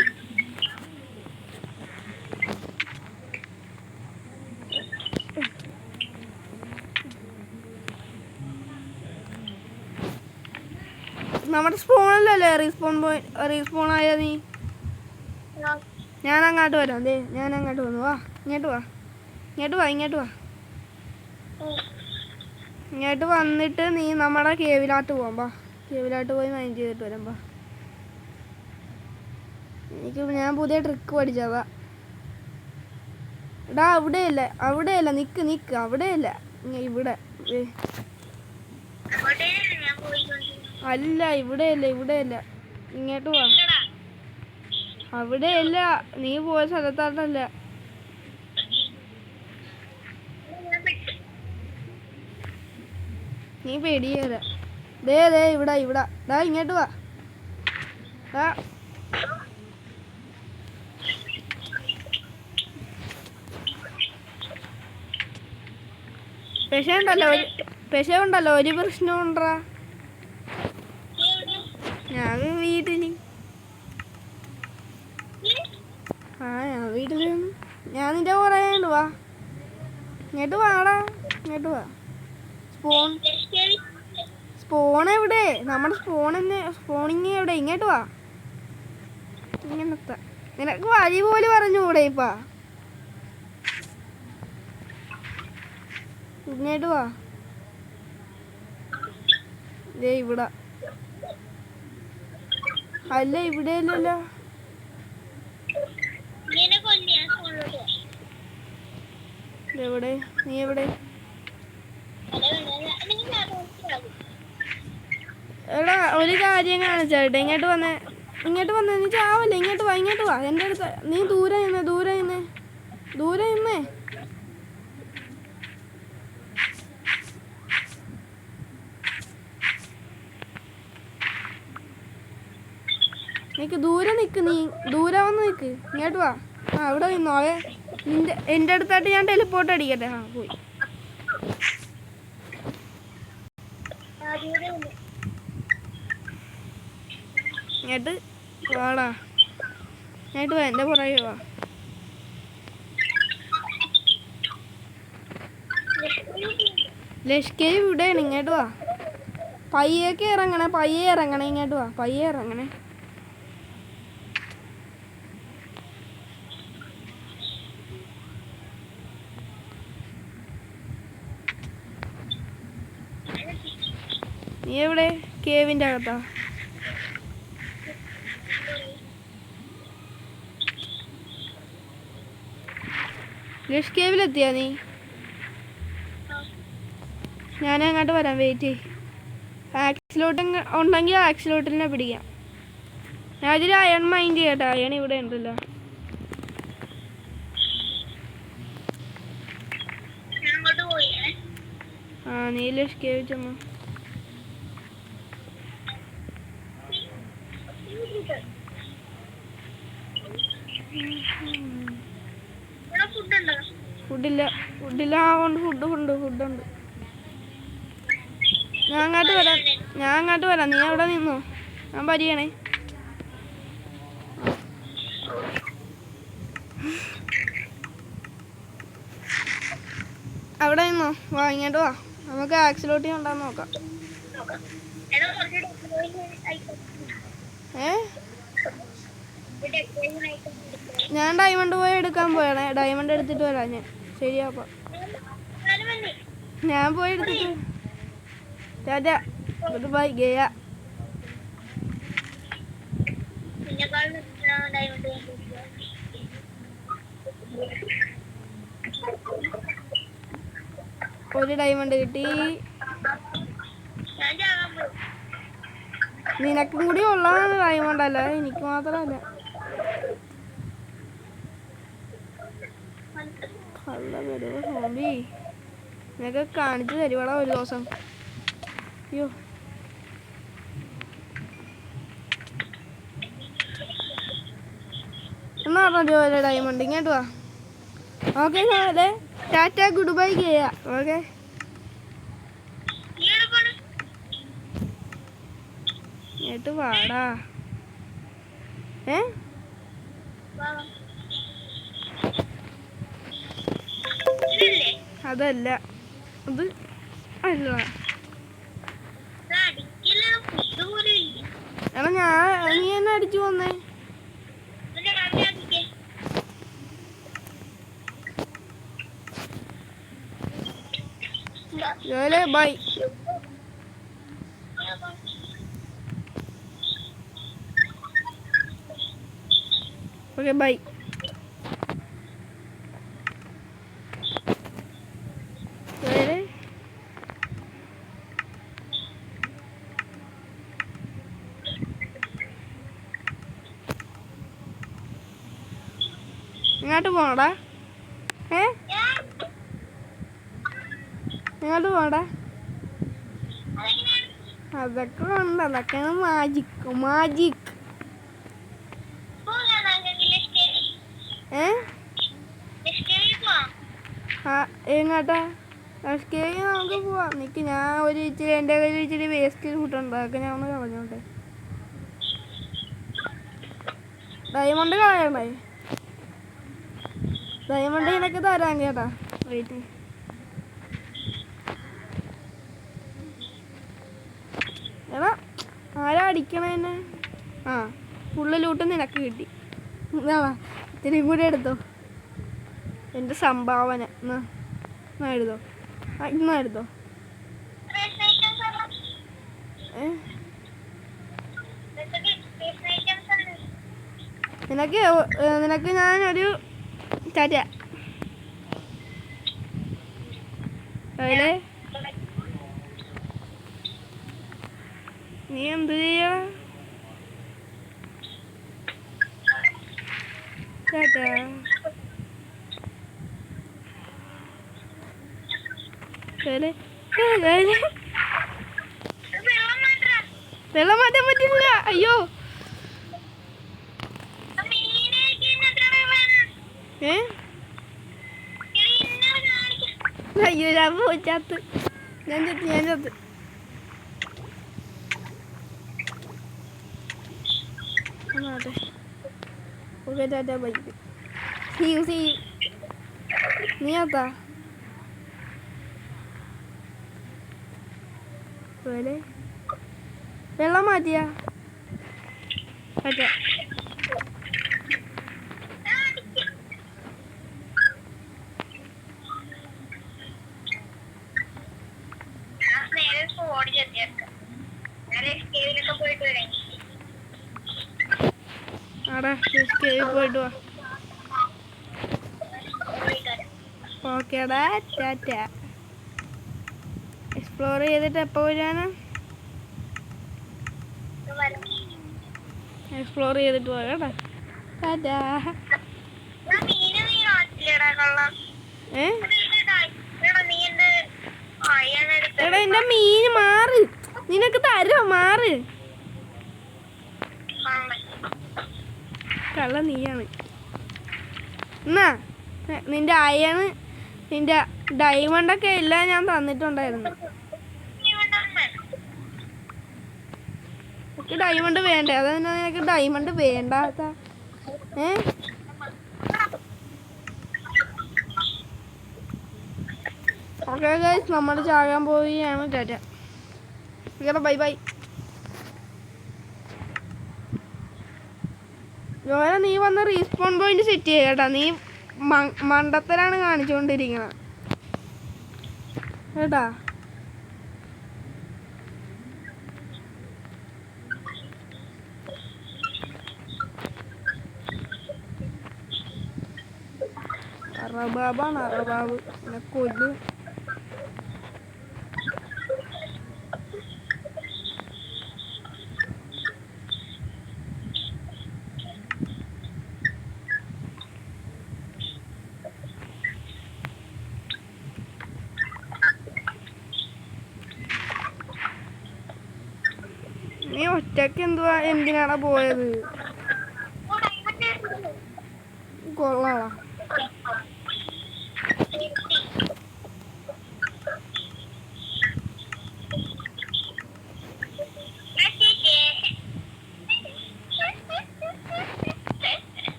നമ്മുടെ സ്പോണല്ലേ റീസ്പോൺ ആയാ നീ? ഞാൻ അങ്ങോട്ട് വരാം. അതെ ഞാൻ അങ്ങോട്ട് വന്നു. വാ ഇങ്ങോട്ട് വാ. ഇങ്ങോട്ട് വന്നിട്ട് നീ നമ്മുടെ കേവിലാട്ട് പോകാം. കേവിലാട്ട് പോയി മൈൻഡ് ചെയ്തിട്ട് വരാം. ഞാൻ പുതിയ ട്രിക്ക് പഠിച്ചതാ. എടാ അവിടെയല്ല നിക്ക് അവിടെയല്ല, ഇവിടെ അല്ല, ഇവിടെയല്ല ഇങ്ങോട്ട് വാ. അവിടെയല്ല, നീ പോയ സ്ഥലത്താട്ടല്ല. നീ പേടിയല്ല. ദേ ഇവിടെ ഡാ ഇങ്ങോട്ട് വാ. പെശ ഉണ്ടല്ലോ ഒരു പ്രശ്നം ഉണ്ടാ. ഞാൻ വീട്ടില് ഞാൻ വീട്ടിലാണ്. ഞാൻ നിന്റെ പറയാണ്ട് വാ. ഇങ്ങോട്ട് വാടാ. വാ. സ്പോൺ എവിടെ? നമ്മുടെ സ്പോണിങ് എവിടെ? ഇങ്ങോട്ട് വാ. ഇങ്ങനത്തെ നിനക്ക് വഴി പോലെ പറഞ്ഞുകൂടെ ഇപ്പാ? ഇങ്ങോട്ട് വാ. ഇവിടെ അല്ല, ഇവിടെയല്ലല്ലോ. എവിടെ? നീ എവിടെ? എടാ ഒരു കാര്യം കാണിച്ചേട്ടെ. ഇങ്ങോട്ട് വന്നേ. നീ ചാവല്ലേ. ഇങ്ങോട്ട് വാ. എൻ്റെ അടുത്ത് നീ ദൂരെ നിന്നേ. നീ ദൂരെ വന്ന് നിൽക്ക്. ഇങ്ങോട്ട് വാ. ഇവിടെ നിന്നോ. എൻ്റെ അടുത്തായിട്ട് ഞാൻ ടെലിപ്പോർട്ട് അടിക്കട്ടെ. പോയി. ഇങ്ങോട്ട് വാടാ. ഇങ്ങോട്ട് വാ. എൻ്റെ പുറകെ വാ. ലഷ്കേവ് ഇവിടെയാണ്. ഇങ്ങോട്ട് വാ. പയ്യെ ഇറങ്ങണേ. ഇങ്ങോട്ട് വാ. പയ്യെ ഇറങ്ങണേ. നീ എവിടെ? കേവിൻ്റെ അകത്താ? ലഷ് കേവിലെത്തിയാ നീ? ഞാൻ അങ്ങോട്ട് വരാം, വെയിറ്റ്. ആക്സിലോട്ട് ഉണ്ടെങ്കിൽ ആക്സിലോട്ടിനെ പിടിക്കാം. ഞാൻ ഇതിൽ അയൺ മൈൻഡ് ചെയ്യട്ടെ, അയൺ ഇവിടെ ഉണ്ടല്ലോ. ആ നീ ലഷ് കേവ് ചെന്നു. ഫുഡില്ല. ഫുഡുണ്ട്. ഞാൻ അങ്ങോട്ട് വരാം, നീ അവിടെ നിന്നോ, ഞാൻ പരിയണേ. അവിടെ നിന്നോ, വാ ഇങ്ങോട്ട് വാ, നമുക്ക് ആക്സിലോട്ടി ഉണ്ടാന്ന് നോക്കാം. ഞാൻ ഡയമണ്ട് പോയി എടുക്കാൻ പോയാണേ, ഡയമണ്ട് എടുത്തിട്ട് വരാം ഞാൻ. ശരിയാപ്പാ, ഞാൻ പോയി എടുത്തിട്ട്. Tata, good bye Gaya. ഒരു ഡയമണ്ട് കിട്ടി. നിനക്കും കൂടി ഉള്ളതാണ് ഡയമണ്ട്, അല്ല എനിക്ക് മാത്രമല്ല. കള്ള വരുവോ സോംബി, നിനക്ക് കാണിച്ചു തരുവാടാ ഒരു ദിവസം. അയ്യോ, എന്നാ പറഞ്ഞ ഡയമണ്ട് ഇങ്ങോട്ട് വാ. ഓക്കെ സാറേ, Tata good bye Gaya. Okay എന്നിട്ട് വാടാ. അതല്ല, അത് അല്ല. എടാ നീ എന്നെ അടിച്ചു പോന്നേ. ബൈ. Okay bye. ഇങ്ങോട്ട് പോണടാ. ഇങ്ങോട്ട് പോടാ. അതൊക്കെ ഉണ്ട്, അതൊക്കെയാണ് മാജിക്. എങ്ങോട്ടാ? നമുക്ക് പോവാം. നിക്ക്, ഞാൻ ഒരു ഇച്ചിരി എൻ്റെ കയ്യിൽ ഇച്ചിരി വേസ്റ്റ് ഫുഡുണ്ട്, അതൊക്കെ ഞാൻ ഒന്ന് കളഞ്ഞോട്ടെ. ഡയമണ്ട് കളയണ്ടേ? ഡയമണ്ട് നിനക്ക് തരാൻ കേട്ടാ, വെയിറ്റ്. എടാ ആരാ അടിക്കണേന്നെ? ആ, ഫുള്ള് ലൂട്ട് നിനക്ക് കിട്ടി. ഇത്തിരിയും കൂടി എടുത്തോ, എൻ്റെ സംഭാവന. എഴുതോ, ഇന്നാ എടുത്തോ. നിനക്ക് ഞാനൊരു ടാറ്റ. നീ എന്ത് ചെയ്യാ? ടാറ്റ. വെള്ളം മാറ്റാൻ പറ്റില്ല. അയ്യോ, അയ്യോ, ഞാൻ ചത്ത്. Okay tata bye. See you. നീ ആത്താ വെള്ളം മാറ്റിയാ? ടാറ്റ. ആടാ പോയിട്ട് വാ. ഓക്കേടാ, ടാറ്റ. എക്സ്പ്ലോർ ചെയ്തിട്ട് എപ്പോൾ വരാനാ? എക്സ്പ്ലോർ ചെയ്തിട്ട് പോകാം. ടാറ്റാ. എടാ എന്റെ മീന് മാറ്, നിനക്ക് തരോ? മാറ്. കള്ള നീയാണ്. എന്നാ നിന്റെ അയണ് നിന്റെ ഡയമണ്ടൊക്കെ എല്ലാം ഞാൻ തന്നിട്ടുണ്ടായിരുന്നു. എനിക്ക് ഡയമണ്ട് വേണ്ടേ? അതെന്നാ നിനക്ക് ഡയമണ്ട് വേണ്ടാത്ത? ഓക്കെ ഗൈസ്, നമ്മൾ ചാകാൻ പോവുകയാണ്. ടാറ്റ. Bye bye. ജോല, നീ വന്ന് റീസ്പോൺ പോയിന്റ് സെറ്റ് ചെയ്യട്ടാ. നീ മണ്ടത്തരാണ് കാണിച്ചുകൊണ്ടിരിക്കുന്നത് കേട്ടാ. അറബാബാണ്, അറബാബ്. എന്നെ കൊല്ലും. നീ ഒറ്റക്ക് എന്തിനാണ് പോയത്? കൊള്ളാളാ.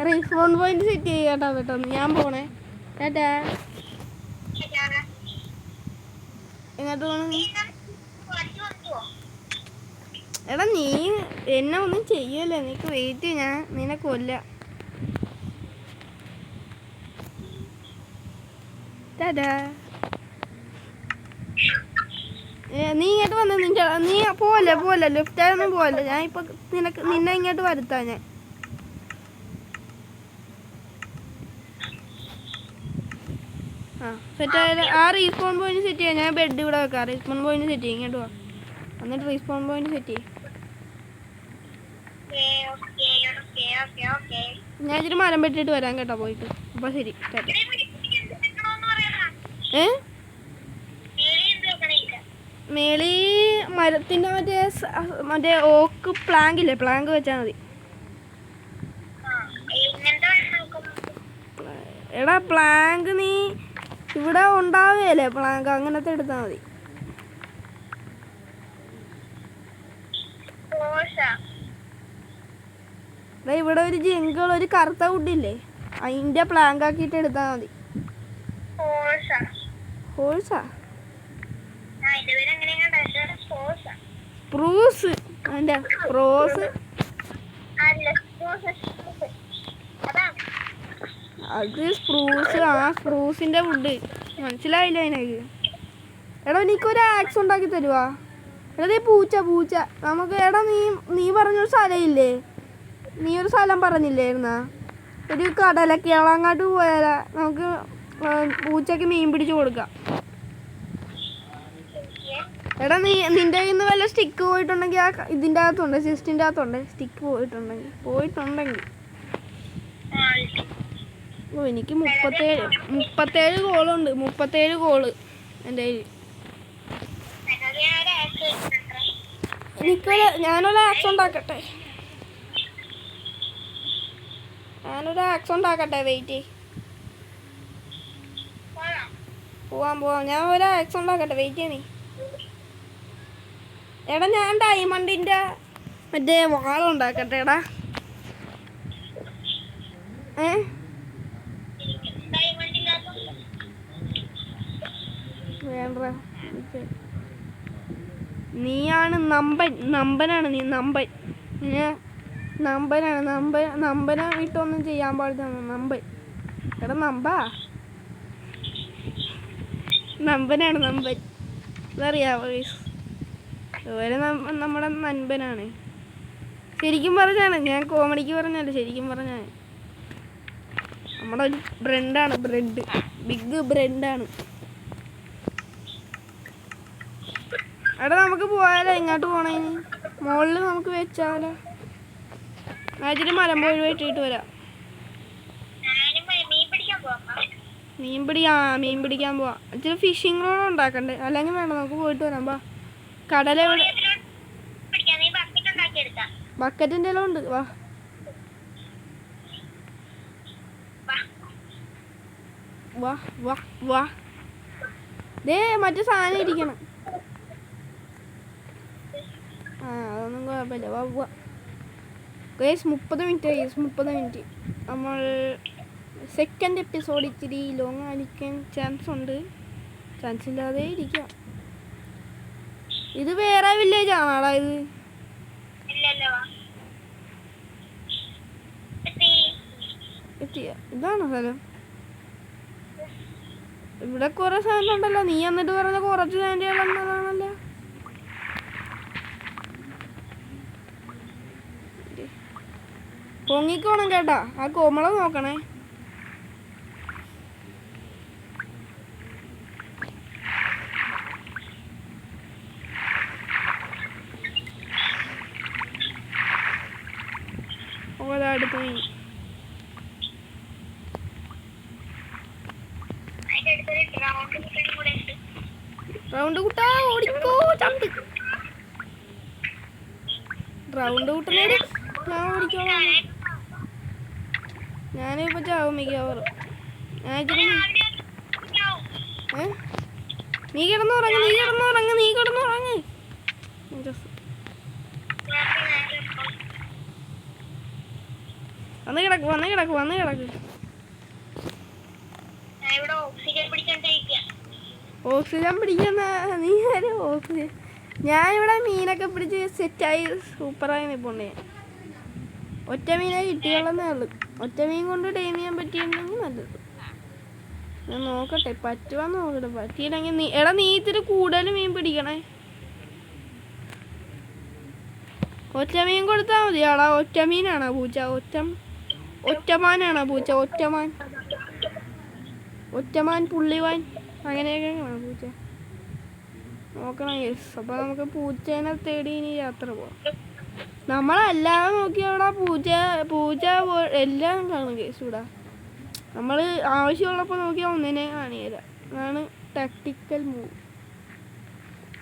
റീസ്പോൺ പോയിന്റ് സെറ്റ് ചെയ്യാട്ടാ പെട്ടെന്ന്. ഞാൻ പോണേ. ടാറ്റാ. എങ്ങോട്ട് പോണ? എടാ നീ എന്നെ ഒന്നും ചെയ്യല്ലേ, നിനക്ക് വെയിറ്റ്. ഞാൻ നിന്നെ കൊല്ലാം. ടാറ്റാ. നീ ഇങ്ങോട്ട് വന്ന് നീ പോലെ ലെഫ്റ്റായൊന്നും പോലെ. ഞാൻ ഇപ്പൊ നിന്നെ ഇങ്ങോട്ട് വരുത്താ. ഞാൻ സെറ്റ് ആയാലും ആ റീസ്പോൺ പോയിന്റ് സെറ്റ് ചെയ്യാം. ഞാൻ ബെഡ് ഇവിടെ വെക്കാം. റീസ്പോൺ പോയിന്റ് സെറ്റ് ചെയ്യും. ഇങ്ങോട്ട് പോവാ. എന്നിട്ട് റീസ്പോൺ പോയിന്റ് സെറ്റ് ചെയ്യും. ഞാൻ ഇച്ചിരി മരം വെട്ടിട്ട് വരാൻ കേട്ടോ പോയിട്ട്. അപ്പൊ ശരി. മേളി മരത്തിന്റെ മറ്റേ ഓക്ക് പ്ലാങ്ക് ഇല്ലേ, പ്ലാങ്ക് വെച്ചാൽ മതി. എടാ പ്ലാങ്ക് നീ ഇവിടെ ഉണ്ടാവുകയല്ലേ, പ്ലാങ്ക് അങ്ങനത്തെ എടുത്താൽ മതി. ഇവിടെ ഒരു ജംഗിൾ, ഒരു കറുത്ത വുഡില്ലേ, അതിന്റെ പ്ലാങ്ക് ആക്കിയിട്ട് എടുത്താൽ മതി. ഹോഴ്സാ? സ്പ്രൂസ്. അതിന്റെ സ്പ്രോസ് അത് സ്പ്രൂസ്. ആ സ്പ്രൂസിന്റെ വുഡ് മനസ്സിലായില്ല അതിനൊക്കെ. എടാ എനിക്കൊരു ആക്സ് ഉണ്ടാക്കി തരുവാ? എടാ പൂച്ച നമുക്ക്. എടാ നീ പറഞ്ഞൊരു സ്ഥലമില്ലേ, നീ ഒരു സ്ഥലം പറഞ്ഞില്ലായിരുന്നാ? ഒരു കടലൊക്കെ അങ്ങോട്ട് പോയാലാ നമുക്ക് പൂച്ചക്ക് മീൻ പിടിച്ചു കൊടുക്കാം. എടാ നിന്റെ കയ്യിൽ നിന്ന് വല്ല സ്റ്റിക്ക് പോയിട്ടുണ്ടെങ്കിൽ ആ ഇതിൻ്റെ അകത്തുണ്ട്, സിസ്റ്റിൻ്റെ അകത്തുണ്ട് സ്റ്റിക്ക് പോയിട്ടുണ്ടെങ്കിൽ. ഓ എനിക്ക് 37 കോളുണ്ട്. 37 കോള് എൻ്റെ കയ്യിൽ. ഞാനൊരു ആക്സ് ഉണ്ടാക്കട്ടെ. വെയിറ്റ്. പോവാം. ഞാൻ ഒരു ആക്സ് ഉണ്ടാക്കട്ടെ. വെയിറ്റ് ചെയ്യണേ. എടാ ഞാൻ ഡയമണ്ടിൻ്റെ മറ്റേ വാളുണ്ടാക്കട്ടെ. എടാ വേണ്ട. നീയാണ് നമ്പനാണ്. നീ നമ്പനെ വിട്ടൊന്നും ചെയ്യാൻ പാടില്ല. എടാ നമ്പനാണ്. ഇതറിയാവോ? അതുപോലെ നമ്മുടെ നൻപനാണ്. ശരിക്കും പറഞ്ഞാണ്, ഞാൻ കോമഡിക്ക് പറഞ്ഞല്ല, ശരിക്കും പറഞ്ഞാണ്. നമ്മുടെ ഒരു ബ്രെഡാണ്, ബിഗ് ബ്രെഡാണ്. എടാ നമുക്ക് പോയാലോ? എങ്ങോട്ട് പോണേ? മുകളിൽ നമുക്ക് വെച്ചാലോ? അതിന് മലമ്പുഴ വെട്ടിയിട്ട് വരാം. മീൻ പിടിക്കാൻ പോവാം. ഇച്ചിരി ഫിഷിംഗ് റോഡ് ഉണ്ടാക്കണ്ടേ? അല്ലെങ്കിൽ വേണ്ട, നമുക്ക് പോയിട്ട് വരാം. വാ. കടല ബക്കറ്റിൻ്റെ എല്ലാം ഉണ്ട്. വാ വാ വാ വാ. ദേ മറ്റേ സാധനം ഇരിക്കണം. അതൊന്നും കുഴപ്പമില്ല. വാ വാ. Guys 30 minute. നമ്മൾ സെക്കൻഡ് എപ്പിസോഡ് ഇച്ചിരി ലോങ് ആയിരിക്കാൻ ചാൻസ് ഇല്ലാതെ ഇരിക്കാം. ഇത് വേറെ വില്ലേജ് ആണോടാ? ഇത് ഇതാണോ സ്ഥലം? ഇവിടെ കുറെ സാധനം ഉണ്ടല്ലോ. നീ എന്നിട്ട് പറഞ്ഞ കുറച്ച് സാധനങ്ങളാണല്ലോ. പൊങ്ങിക്കോണം കേട്ടാ. ആ കോമള നോക്കണേ. അടുത്ത് പോയി. റൗണ്ട് കുട്ടാ ഓടിക്കോ ചണ്ട്. റൗണ്ട് കുട്ടനേടി ഞാൻ ഓടിക്കോളാം. ഞാനിപ്പോ ചാവും മിക്കവാറും. നീ കിടന്നുറങ്ങ്. വന്ന് കിടക്ക്. ഓക്സിജൻ പിടിക്കുന്ന നീ ആരും ഓക്സിജൻ. ഞാനിവിടെ മീനൊക്കെ പിടിച്ച് സെറ്റായി സൂപ്പറായി നിൽപ്പുണ്ട്. ഒറ്റ മീനെ കിട്ടിയോളന്നേ ഉള്ളു. ഒറ്റ മീൻ കൊണ്ട് ടൈം ചെയ്യാൻ പറ്റിയിട്ടുണ്ടെങ്കിൽ നല്ലത്. ഞാൻ നോക്കട്ടെ, പറ്റുവാന്ന് നോക്കട്ടെ. പറ്റിയില്ലെങ്കിൽ നീ ഇത്തിരി കൂടുതൽ മീൻ പിടിക്കണേ. ഒറ്റ മീൻ കൊടുത്താൽ മതിയാടാ. ഒറ്റ മീനാണോ പൂച്ച? ഒറ്റമാനാണോ പൂച്ച? ഒറ്റമാൻ പുള്ളിവാൻ അങ്ങനെയൊക്കെ പൂച്ച നോക്കണം. യെസ്. അപ്പോൾ നമുക്ക് പൂച്ചേനെ തേടി ഇനി യാത്ര പോവാം. നമ്മളല്ലാതെ നോക്കിയോടാ പൂച്ച എല്ലാം കാണും കേസ്. ഇവിടെ നമ്മൾ ആവശ്യമുള്ളപ്പോൾ നോക്കിയാൽ ഒന്നിനെ കാണില്ല. അതാണ് ടാക്ടിക്കൽ മൂവ്.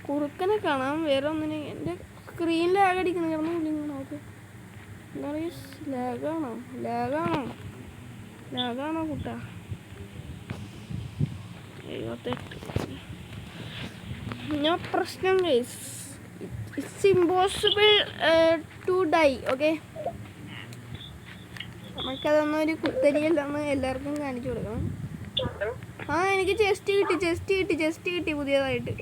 കുറുക്കനെ കാണാം, വേറെ ഒന്നിനെ. എൻ്റെ സ്ക്രീൻ ലാഗ് അടിക്കുന്നു. കിടന്നു നോക്ക്. എന്താ പറയുക? ലാഗാണോ കുട്ടാ? 78. No പ്രശ്നം guys. It's impossible to die. Okay, നമുക്കതൊന്നും ഒരു കുത്തരിയല്ലെന്ന് എല്ലാവർക്കും കാണിച്ചു കൊടുക്കണം. എനിക്ക് ചെസ്റ്റ് കിട്ടി പുതിയതായിട്ട്.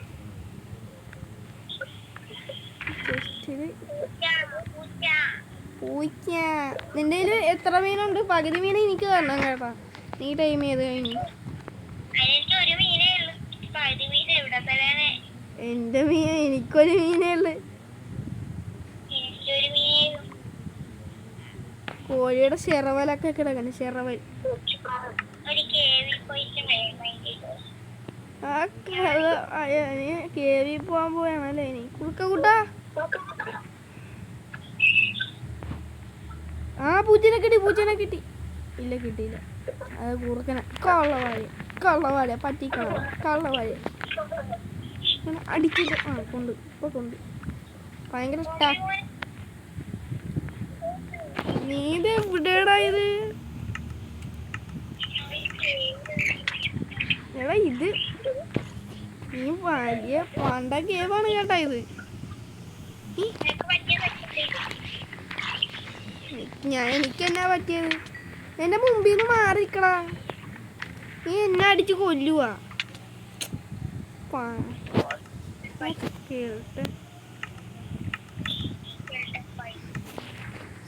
നിന്റെ കയ്യിൽ എത്ര മീനുണ്ട്? പകുതി മീൻ എനിക്ക് തരണം കേട്ടാ. നീ ടൈം ചെയ്ത് കഴിഞ്ഞു. എന്റെ മീൻ എനിക്കൊരു മീനേ ഉള്ളു. കോഴിയുടെ ചെറവലൊക്കെ കിടക്കണം. ചെറവൽ കേവി പോവാൻ പോയാണല്ലേ ഇനി? കുറുക്കൂട്ടാ പൂച്ചനെ കിട്ടി. ഇല്ല കിട്ടിയില്ല. അത് കുറുക്കനെ കള്ളവാഴ പറ്റിക്കണം. കള്ളവാഴ അടിച്ചിട്ട് കൊണ്ട് ഭയങ്കര നീ ഇത് എവിടെയാടാ ഇത്? എടാ ഇത് നീ വലിയ പണ്ട കേവാണ് കേട്ടാ ഇത്. എനിക്കെന്നാ പറ്റിയത്? എന്റെ മുമ്പിൽ നിന്ന് മാറിക്കടാ. നീ എന്നെ അടിച്ച് കൊല്ലുവാ.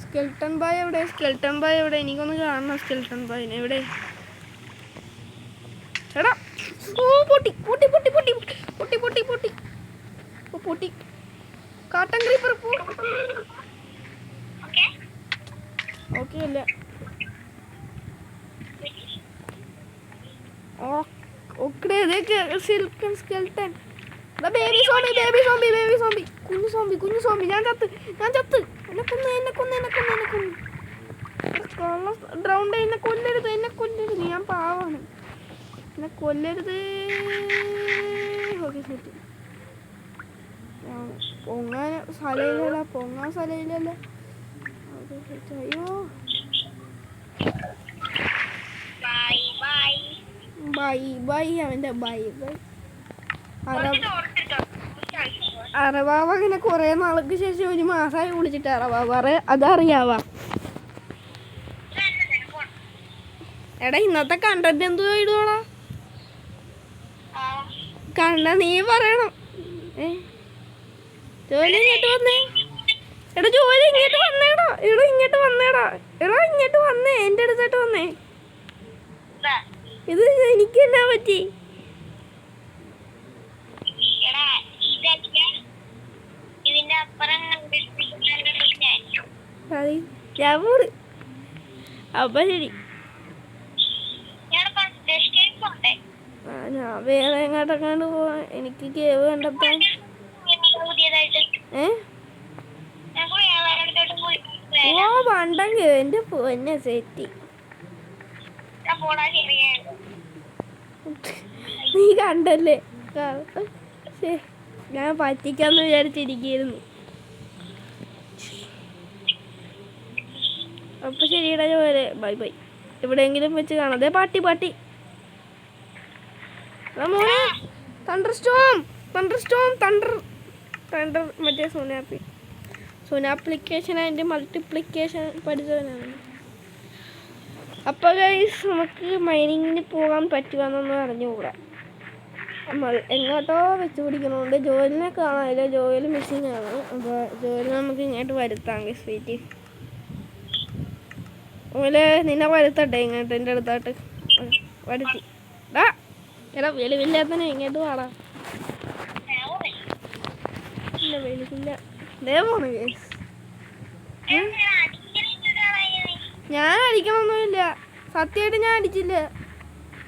സ്കെൽട്ടൺ ബായ് എവിടെ? എനിക്കൊന്ന് കാണണം സ്കെൽട്ടൺ ബായിനെ. എവിടെ? എടാ പൊട്ടി കാട്ടൻ ക്രീപ്പർ. ഓക്കെ അല്ല ഒക്കടെ ഇതൊക്കെ സിൽക്കൻ സ്കെൽട്ടൻ. ബേബി സോംബി കുഞ്ഞു സോംബി. ഞാൻ ചത്ത് എന്നെ കൊന്ന് ഡ്രൗണ്ട്. എന്നെ കൊല്ലരുത് ഞാൻ പാവാണ്. എന്നെ കൊല്ലരുത്. Okay set. പൊങ്ങാൻ സ്ഥലമില്ലല്ല. അയ്യോ ബൈ അവൻ്റെ ബൈ. അറവാവ ഇങ്ങനെ കുറെ നാൾക്ക് ശേഷം 1 മാസമായി വിളിച്ചിട്ട് അറവാവ അതറിയാവാ. എടാ ഇന്നത്തെ കണ്ടന്റ് എന്തോ ഇടുവാടാ? നീ പറയണം. ജോലി ഇങ്ങോട്ട് വന്നേ. എടാ ജോലി ഇങ്ങോട്ട് വന്നേടാ. ഇങ്ങോട്ട് വന്നേ. എൻ്റെ അടുത്തോട്ട് വന്നേ. ഇത് എനിക്ക് എന്നാ പറ്റി? അപ്പൊ ശരി. ഞാൻ വേറെ എങ്ങോട്ടൊക്കാണ്ട് പോവാ. എനിക്ക് കേവ് കണ്ടപ്പോ വണ്ടം കേവ്. എന്റെ പൊന്നെ സെറ്റി. നീ കണ്ടല്ലേ? ഞാൻ പറ്റിക്കാന്ന് വിചാരിച്ചിരിക്കുന്നു. അപ്പൊ ശരിയുടെ ജോലി. ബൈ. എവിടെയെങ്കിലും വെച്ച് കാണാം. അതെ പാട്ടി മോനെ. തണ്ടർ മറ്റേ സോനാപ്ലിക്കേഷൻ അതിൻ്റെ മൾട്ടിപ്ലിക്കേഷൻ പഠിച്ചവനാണ്. അപ്പോൾ ഗൈസ് നമുക്ക് മൈനിങ്ങിന് പോകാൻ പറ്റുമെന്നൊന്നും അറിഞ്ഞുകൂടാ. നമ്മൾ എങ്ങോട്ടോ വെച്ച് പിടിക്കണോണ്ട് ജോലിനെ കാണാനില്ല. ജോലി മിസ്സിങ് ആണ്. അപ്പോൾ ജോലി നമുക്ക് ഇങ്ങോട്ട് വരുത്താം ഗൈസ്. വെയിറ്റ് ഓലെ നിന്നെ വരുത്തട്ടെ ഇങ്ങോട്ട് എൻ്റെ അടുത്തോട്ട് വരുത്തി. എടാ വെളിവില്ലാത്തന്നെ ഇങ്ങോട്ട് വാടാ. ഇല്ല വെളിവില്ല. ദേ പോണു ഗൈസ്. ഞാൻ അടിക്കണമൊന്നുമില്ല. സത്യമായിട്ട് ഞാൻ അടിച്ചില്ല.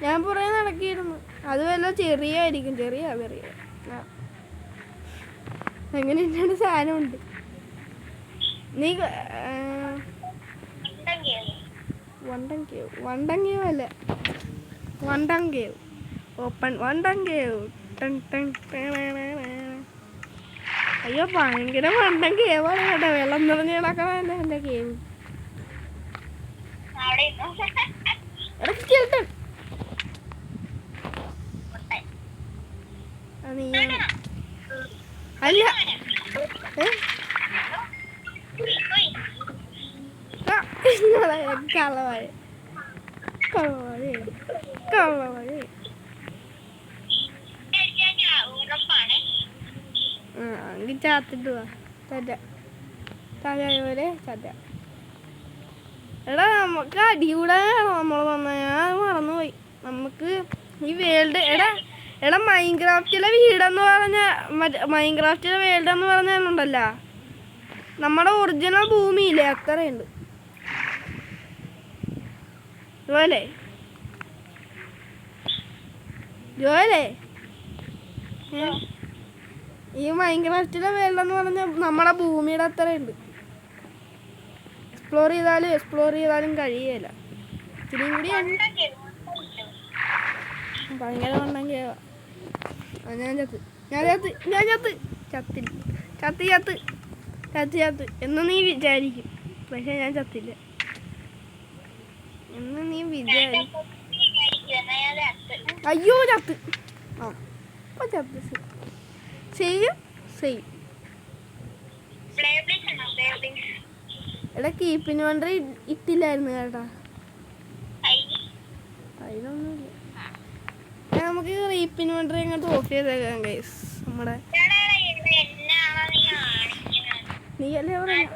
ഞാൻ പുറകെ നടക്കിയിരുന്നു. അത് വല്ല ചെറിയായിരിക്കും. ചെറിയ അങ്ങനെ ഇന്നാണ് സാധനമുണ്ട്. നീ വണ്ടൻ കേവ് ഓപ്പൺ. വണ്ടൻ കേവ്. അയ്യോ ഭയങ്കര വണ്ടൻ കേവാണ് കേട്ടോ. വെള്ളം നിറഞ്ഞ് കിടക്കണ എൻ്റെ കേവ്. അല്ല കള്ളവാഴ എങ്കിൽ ചാത്തിട്ട് പോവാ. പോലെ ചാറ്റ. എടാ നമുക്ക് അടികൂടെ നമ്മൾ വന്ന. ഞാൻ മറന്നുപോയി. നമുക്ക് ഈ വേൾഡ് എടാ മൈൻക്രാഫ്റ്റിലെ വീടെന്ന് പറഞ്ഞ മൈൻക്രാഫ്റ്റിലെ വേൾഡ് എന്ന് പറഞ്ഞുണ്ടല്ല നമ്മുടെ ഒറിജിനൽ ഭൂമിയില്ലേ അത്രയുണ്ട്. ജോലേ ഈ മൈൻക്രാഫ്റ്റിലെ വേൾഡ് എന്ന് പറഞ്ഞ നമ്മുടെ ഭൂമിയുടെ അത്രയുണ്ട്. എക്സ്പ്ലോർ ചെയ്താലും കഴിയല്ല. ഇത്തിരിയും കൂടി ഭയങ്കര വണ്ണം കേവാ. ചത്ത് എന്ന് നീ വിചാരിക്കും. പക്ഷെ ഞാൻ ചത്തില്ല എന്ന് നീ വിചാരിക്കും. അയ്യോ ചത്ത്. സെയിം എടാ കീപ്പിന് വേണ്ടി ഇട്ടില്ലായിരുന്നു കേട്ടാ. അതിനൊന്നുമില്ല. നമുക്ക് റീപ്പിന് വേണ്ടി അങ്ങോട്ട് ഓഫ് ചെയ്തേക്കാം ഗൈസ്. നമ്മുടെ നീ അല്ലേ പറയാ.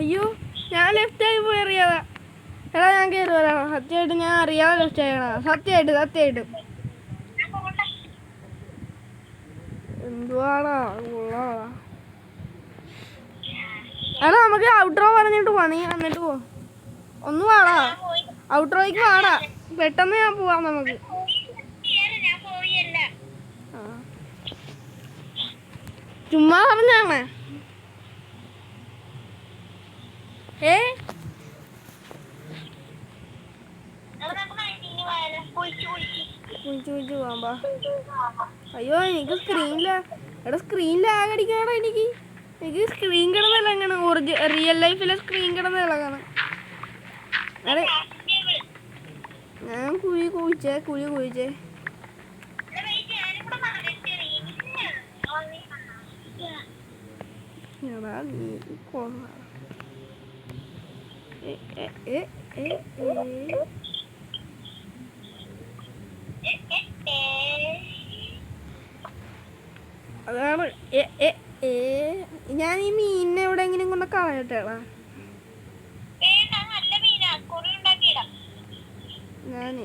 അയ്യോ ഞാൻ ലെഫ്റ്റായി പോയി അറിയാതാ. എടാ ഞാൻ കയറി വരാണോ? സത്യമായിട്ട് ഞാൻ അറിയാതെ ലെഫ്റ്റ് ആയണോ? സത്യമായിട്ട് എന്തുവാടാ ഉള്ളതാ. എടാ നമുക്ക് ഔട്ട്രോ പറഞ്ഞിട്ട് പോവാ. നീ വന്നിട്ട് പോ. ഒന്ന് വാടാ ഔട്ട്രോയ്ക്ക് വാടാ. പെട്ടെന്ന് ഞാൻ പോവാം. നമുക്ക് ചുമ്മാ പറഞ്ഞാണ്. കുളിച്ചു പോകാമ്പോ. അയ്യോ എനിക്ക് സ്ക്രീൻ ലാഗ് അടിക്കാണോ എനിക്ക് സ്ക്രീൻ കിടന്നല്ല അങ്ങനെ റിയൽ ലൈഫിലെ സ്ക്രീൻ കിടന്നല്ല കാണാൻ. ഞാൻ കുഴി കുഴിച്ചേ അതാണ്. ഞാൻ ഈ മീനിനെ എവിടെയെങ്കിലും കൊണ്ട് കളയട്ടേടാ. ഞാന്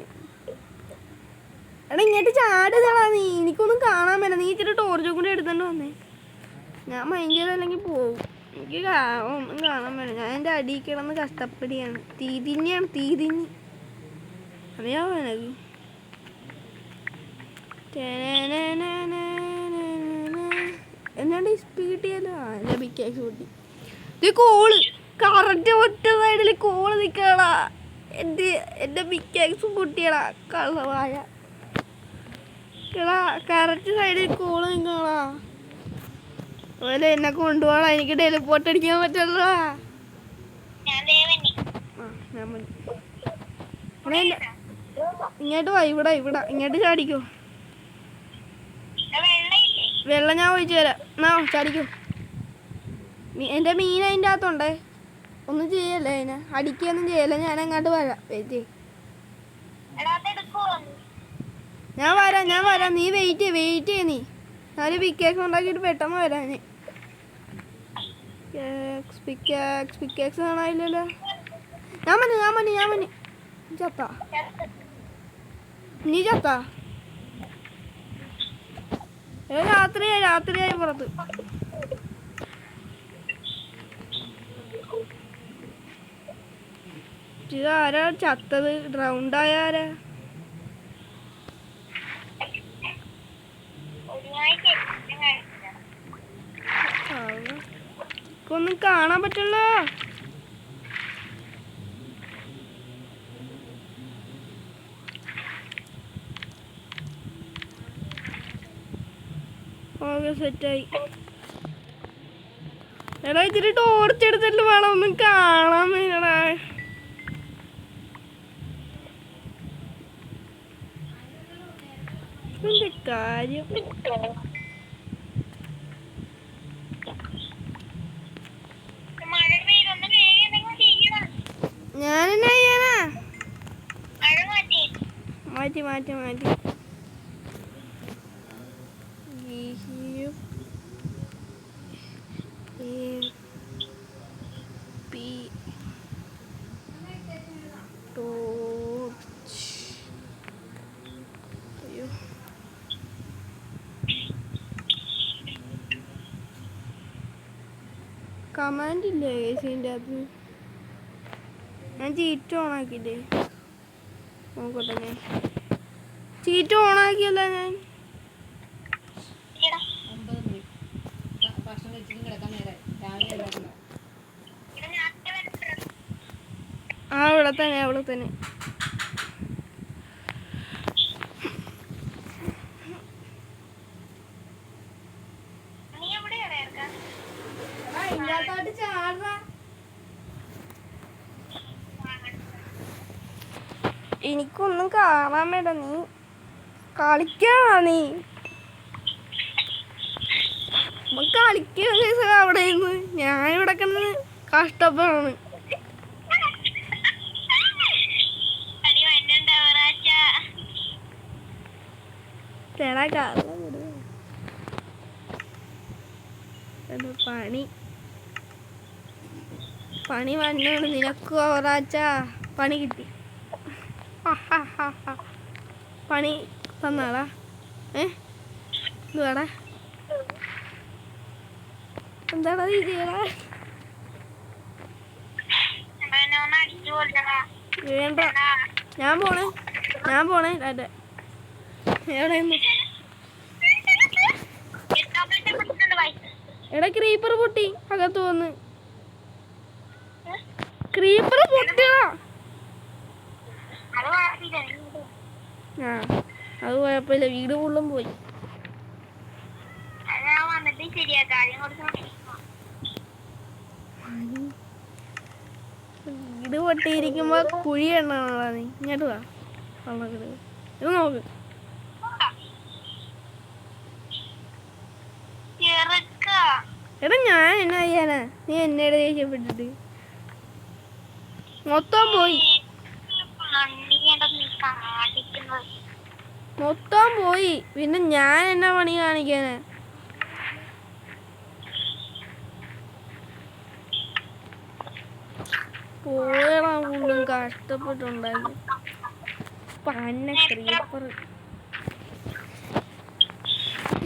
എടാ ഇങ്ങോട്ട് ചാടുകളാ നീ. എനിക്കൊന്നും കാണാൻ പറ്റില്ല. നീ ഇച്ചിരി ടോർച്ചും കൂടി എടുത്തോണ്ട് വന്നേ. ഞാൻ മൈൻഡ് ചെയ്തല്ലെങ്കിൽ പോവും. എനിക്ക് ഒന്നും കാണാൻ പറ്റില്ല. ഞാൻ എൻ്റെ അടിയിൽ കിടന്ന് കഷ്ടപ്പെടുകയാണ്. തീ തിന്നി അറിയാവോ എനിക്ക്? എന്നാണ്ട് ഇസ്പി കിട്ടിയല്ലോ. എൻ്റെ പിക്കാക്സ് പൊട്ടി. ഇത് കോള് കറക്റ്റ് ഒറ്റ സൈഡിൽ കോള് നിൽക്കണടാ. എൻ്റെ പിക്കാക്സ് പൊട്ടിയടാ. കള്ളവായ എടാ കറക്റ്റ് സൈഡിൽ കോള് നിൽക്കണടാ. അതുപോലെ എന്നെ കൊണ്ടുപോകണം. എനിക്ക് ടെലിപ്പോർട്ട് അടിക്കാൻ പറ്റല്ലോ. ഇങ്ങോട്ട് വാ. ഇവിടെ ഇങ്ങോട്ട് ചാടിക്കോ. വെള്ളം ഞാൻ ഒഴിച്ചു തരാം. എന്നാ ചാടിക്കോ. എൻ്റെ മീൻ അതിൻ്റെ അകത്തുണ്ടേ. ഒന്നും ചെയ്യല്ലേ അതിനെ. അടിക്കുകയൊന്നും ചെയ്യല്ലേ. ഞാൻ അങ്ങോട്ട് വരാം. വെയിറ്റ്. ഞാൻ വരാം. നീ വെയിറ്റ് ചെയ്യ. നീ ഞാനൊരു പിക്കാക്സ് ഉണ്ടാക്കിയിട്ട് പെട്ടെന്ന് വരാം. പിക്കാക്സ് കാണാനില്ലല്ലോ. ഞാൻ മഞ്ഞ് ചത്താ. നീ ചത്താ? രാത്രിയായി പുറത്ത്. ഇതാരാ ചത്തത്? റൗണ്ടായ ആരാ? ഒന്നും കാണാൻ പറ്റല്ലോ. ഓക്കെ സെറ്റായി. എടാ ഇത്തിരി ടോർച്ച് എടുത്തിട്ട് വേണം ഒന്നും കാണാൻ വേണടാ. എന്ത് കാര്യം. ഞാനെന്നാ ചെയ്യാനാ? മാറ്റി കമാൻഡ് ഇല്ലേ ഇതിൻ്റെ അകത്ത്? ഞാൻ ചീറ്റ് ഓണാക്കിയില്ലേ? നോക്കട്ടെ. ഞാൻ ചീറ്റ് ഓണാക്കിയല്ല. ഞാൻ അവിടെ തന്നെ. എനിക്കൊന്നും കാണാൻ വേണ്ട. നീ കളിക്കാണോ? നീ കളിക്കുക അവിടെ നിന്ന്. ഞാൻ ഇവിടെ കിടന്ന് കഷ്ടപ്പെടാണ്. പണി വന്നോണ്ട് നിനക്ക് ഒരാഴ്ച പണി കിട്ടി. പണി തന്നാടാ. എന്തുവാടാ? എന്താടാ നീ ചെയ്യടാ? വേണ്ട. ഞാൻ പോണേ. അതെ എവിടെ എടാ ക്രീപ്പർ പൊട്ടി അകത്ത് വന്ന്. ക്രീപ്പർ പൊട്ടിയാ. ആ അത് കുഴപ്പമില്ല, വീട് ഫുള്ളും പോയി. വീട് പൊട്ടിയിരിക്കുമ്പോ കുഴി എണ്ണാണല്ലോ നീ. ഇങ്ങോട്ട് വാ ഇത് നോക്ക്. എടാ ഞാൻ എന്നാ ചെയ്യാനാ, നീ എന്നോട് ദേഷ്യപ്പെട്ടിട്ട്. മൊത്തം പോയി, മൊത്തം പോയി. പിന്നെ ഞാൻ എന്നാ പണി കാണിക്കാനാ? പോയടാ ഫുള്ളും കഷ്ടപ്പെട്ടുണ്ടാക്കി. പന്ന ക്രീപ്പർ.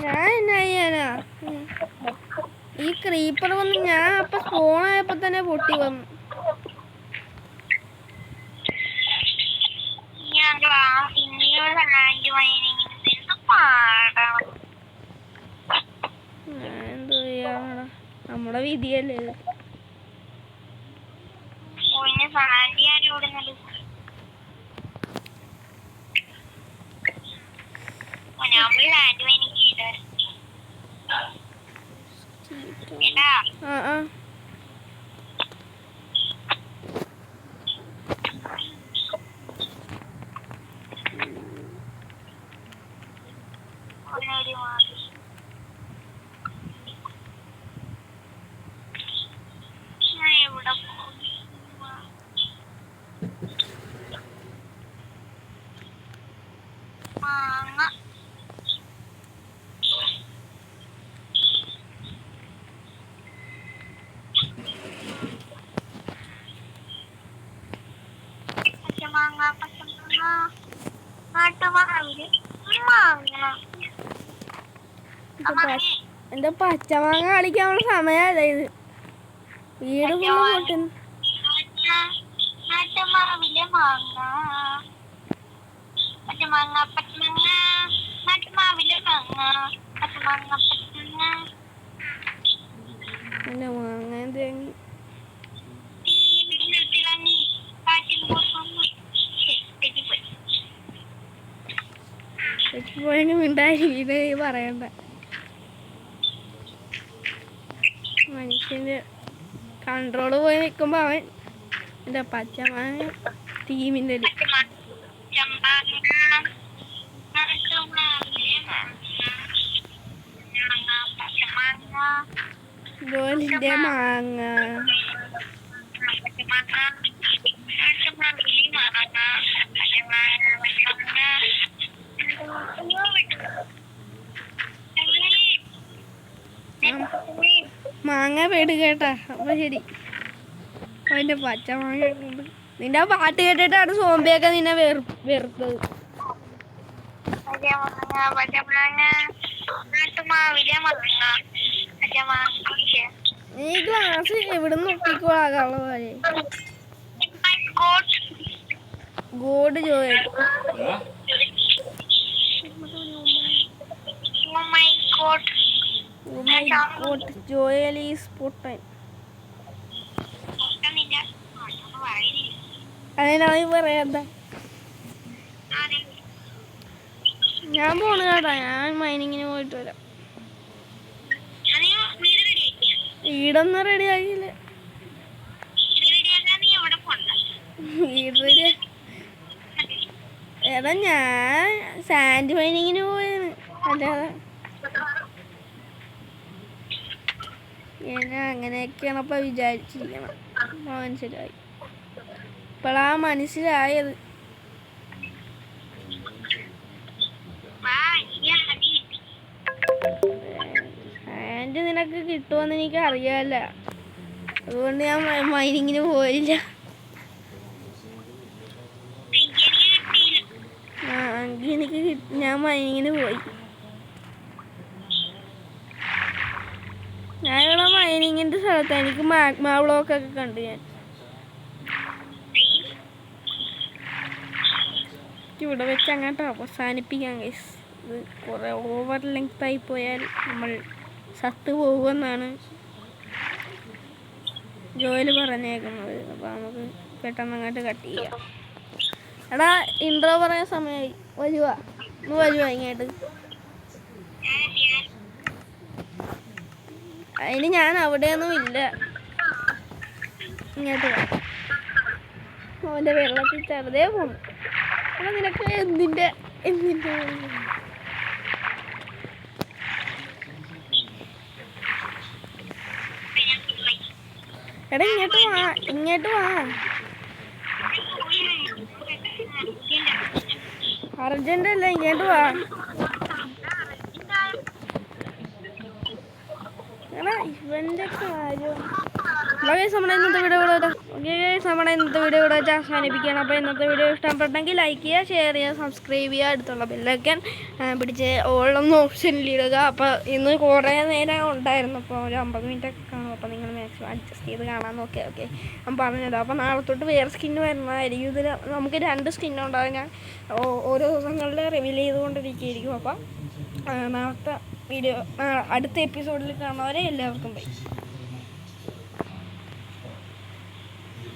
ഞാൻ എന്നാ ചെയ്യാനാ? ഈ ക്രീപ്പർ വന്ന് ഞാൻ അപ്പൊ സ്പോണായപ്പോ തന്നെ പൊട്ടി വന്നു. എന്തോ ചെയ്യാനാ, നമ്മുടെ വിധിയല്ലേ ഇത്. ആ ആ എന്റെ പച്ചമാങ്ങ കളിക്കാനുള്ള സമയമല്ല ഇത്. വീട് ഫുള്ള് പൊട്ടുന്നു. എന്റെ മാങ്ങ തേങ്ങി പോയെങ്കിൽ മിണ്ടായി ഇത് പറയണ്ട. മനുഷ്യന്റെ കൺട്രോള് പോയി നിൽക്കുമ്പോ അവൻ എന്റെ പച്ചമാങ്ങ ടീമിന്റെ ജോലിന്റെ മാങ്ങ. മാങ്ങ പേട് കേട്ടാ. അപ്പൊ ശരി, അവന്റെ പച്ചമാങ്ങ കൊണ്ട് നിന്റെ പാട്ട് കേട്ടിട്ടാണ് സോംബിയൊക്കെ നിന്നെ വെറുത്തത്. നീ ഗ്ലാസ് എവിടെ നോക്കിക്കോളാകാനുള്ള പോലെ. God Joel. ജോയൽ ഈസ് പൊട്ടൻ. അതിനാണ് പറയാത്ത. ഞാൻ പോണു കേട്ടാ, ഞാൻ മൈനിങ്ങിന് പോയിട്ട് വരാം. വീടൊന്നും റെഡി ആക്കിയില്ല. വീട് റെഡി ഏതാ, ഞാൻ സാൻഡ് മൈനിങ്ങിന് പോയാണ്. അല്ലാതെ ഞാൻ അങ്ങനെയൊക്കെയാണ് അപ്പൊ വിചാരിച്ചിരിക്കണം. മനസ്സിലായി, ഇപ്പോഴാ മനസ്സിലായത്. സാൻഡ് നിനക്ക് കിട്ടുമെന്ന് എനിക്ക് അറിയാല്ല, അതുകൊണ്ട് ഞാൻ മൈനിങ്ങിന് പോയില്ല. എനിക്ക് ഞാൻ മൈനിങ്ങിന് പോയി. ഞാനിവിടെ മൈനിങ്ങിന്റെ സ്ഥലത്ത് എനിക്ക് മാഗ്മ ബ്ലോക്കൊക്കെ കണ്ടു. ഞാൻ ഇവിടെ വെച്ച് അങ്ങോട്ട് അവസാനിപ്പിക്കാം ഗൈസ്. ഇത് കുറെ ഓവർ ലെങ്ത് ആയി പോയാൽ നമ്മൾ ചത്തു പോകുമെന്നാണ് ജോയൽ പറഞ്ഞേക്കുന്നത്. അപ്പോൾ നമുക്ക് പെട്ടെന്ന് അങ്ങോട്ട് കട്ട് ചെയ്യാം. എടാ ഇൻട്രോ പറയാൻ സമയമായി. വരുവാ ഇങ്ങോട്ട്. അതിന് ഞാൻ അവിടെയൊന്നും ഇല്ല. ഇങ്ങോട്ട് അവൻ്റെ വെള്ളത്തിൽ ചെറുതേ പോണു. എടാ നിനക്ക് എന്തിൻ്റെ എടാ ഇങ്ങോട്ട് വാ. അർജന്റ് അല്ല, ഇങ്ങോട്ട് വാ. എടാ ഇവൻ്റെ കാര്യം നമ്മുടെ ഇന്നത്തെ വീഡിയോ ഇവിടെ വെച്ച് അവസാനിപ്പിക്കുകയാണ്. അപ്പോൾ ഇന്നത്തെ വീഡിയോ ഇഷ്ടപ്പെട്ടെങ്കിൽ ലൈക്ക് ചെയ്യുക, ഷെയർ ചെയ്യുക, സബ്സ്ക്രൈബ് ചെയ്യുക, അടുത്തുള്ള ബെല്ലൈക്കൻ പിടിച്ച് ഓളൊന്ന് ഓപ്ഷനിലിടുക. അപ്പോൾ ഇന്ന് കുറേ നേരം ഉണ്ടായിരുന്നു. അപ്പോൾ ഒരു 50 മിനിറ്റൊക്കെ കാണും. അപ്പോൾ നിങ്ങൾ മാക്സിമം അഡ്ജസ്റ്റ് ചെയ്ത് കാണാൻ നോക്കുക. ഓക്കെ, ഞാൻ പറഞ്ഞത്. അപ്പോൾ നാളെ തൊട്ട് വേറെ സ്കിന്ന് വരുന്നതായിരിക്കും. ഇതിൽ നമുക്ക് 2 സ്കിന്നുണ്ടാകും. ഞാൻ ഓരോ ദിവസങ്ങളിൽ റിവീൽ ചെയ്തുകൊണ്ടിരിക്കുകയായിരിക്കും. അപ്പം നാളത്തെ വീഡിയോ അടുത്ത എപ്പിസോഡിൽ കാണുന്നവരെ എല്ലാവർക്കും ബൈ.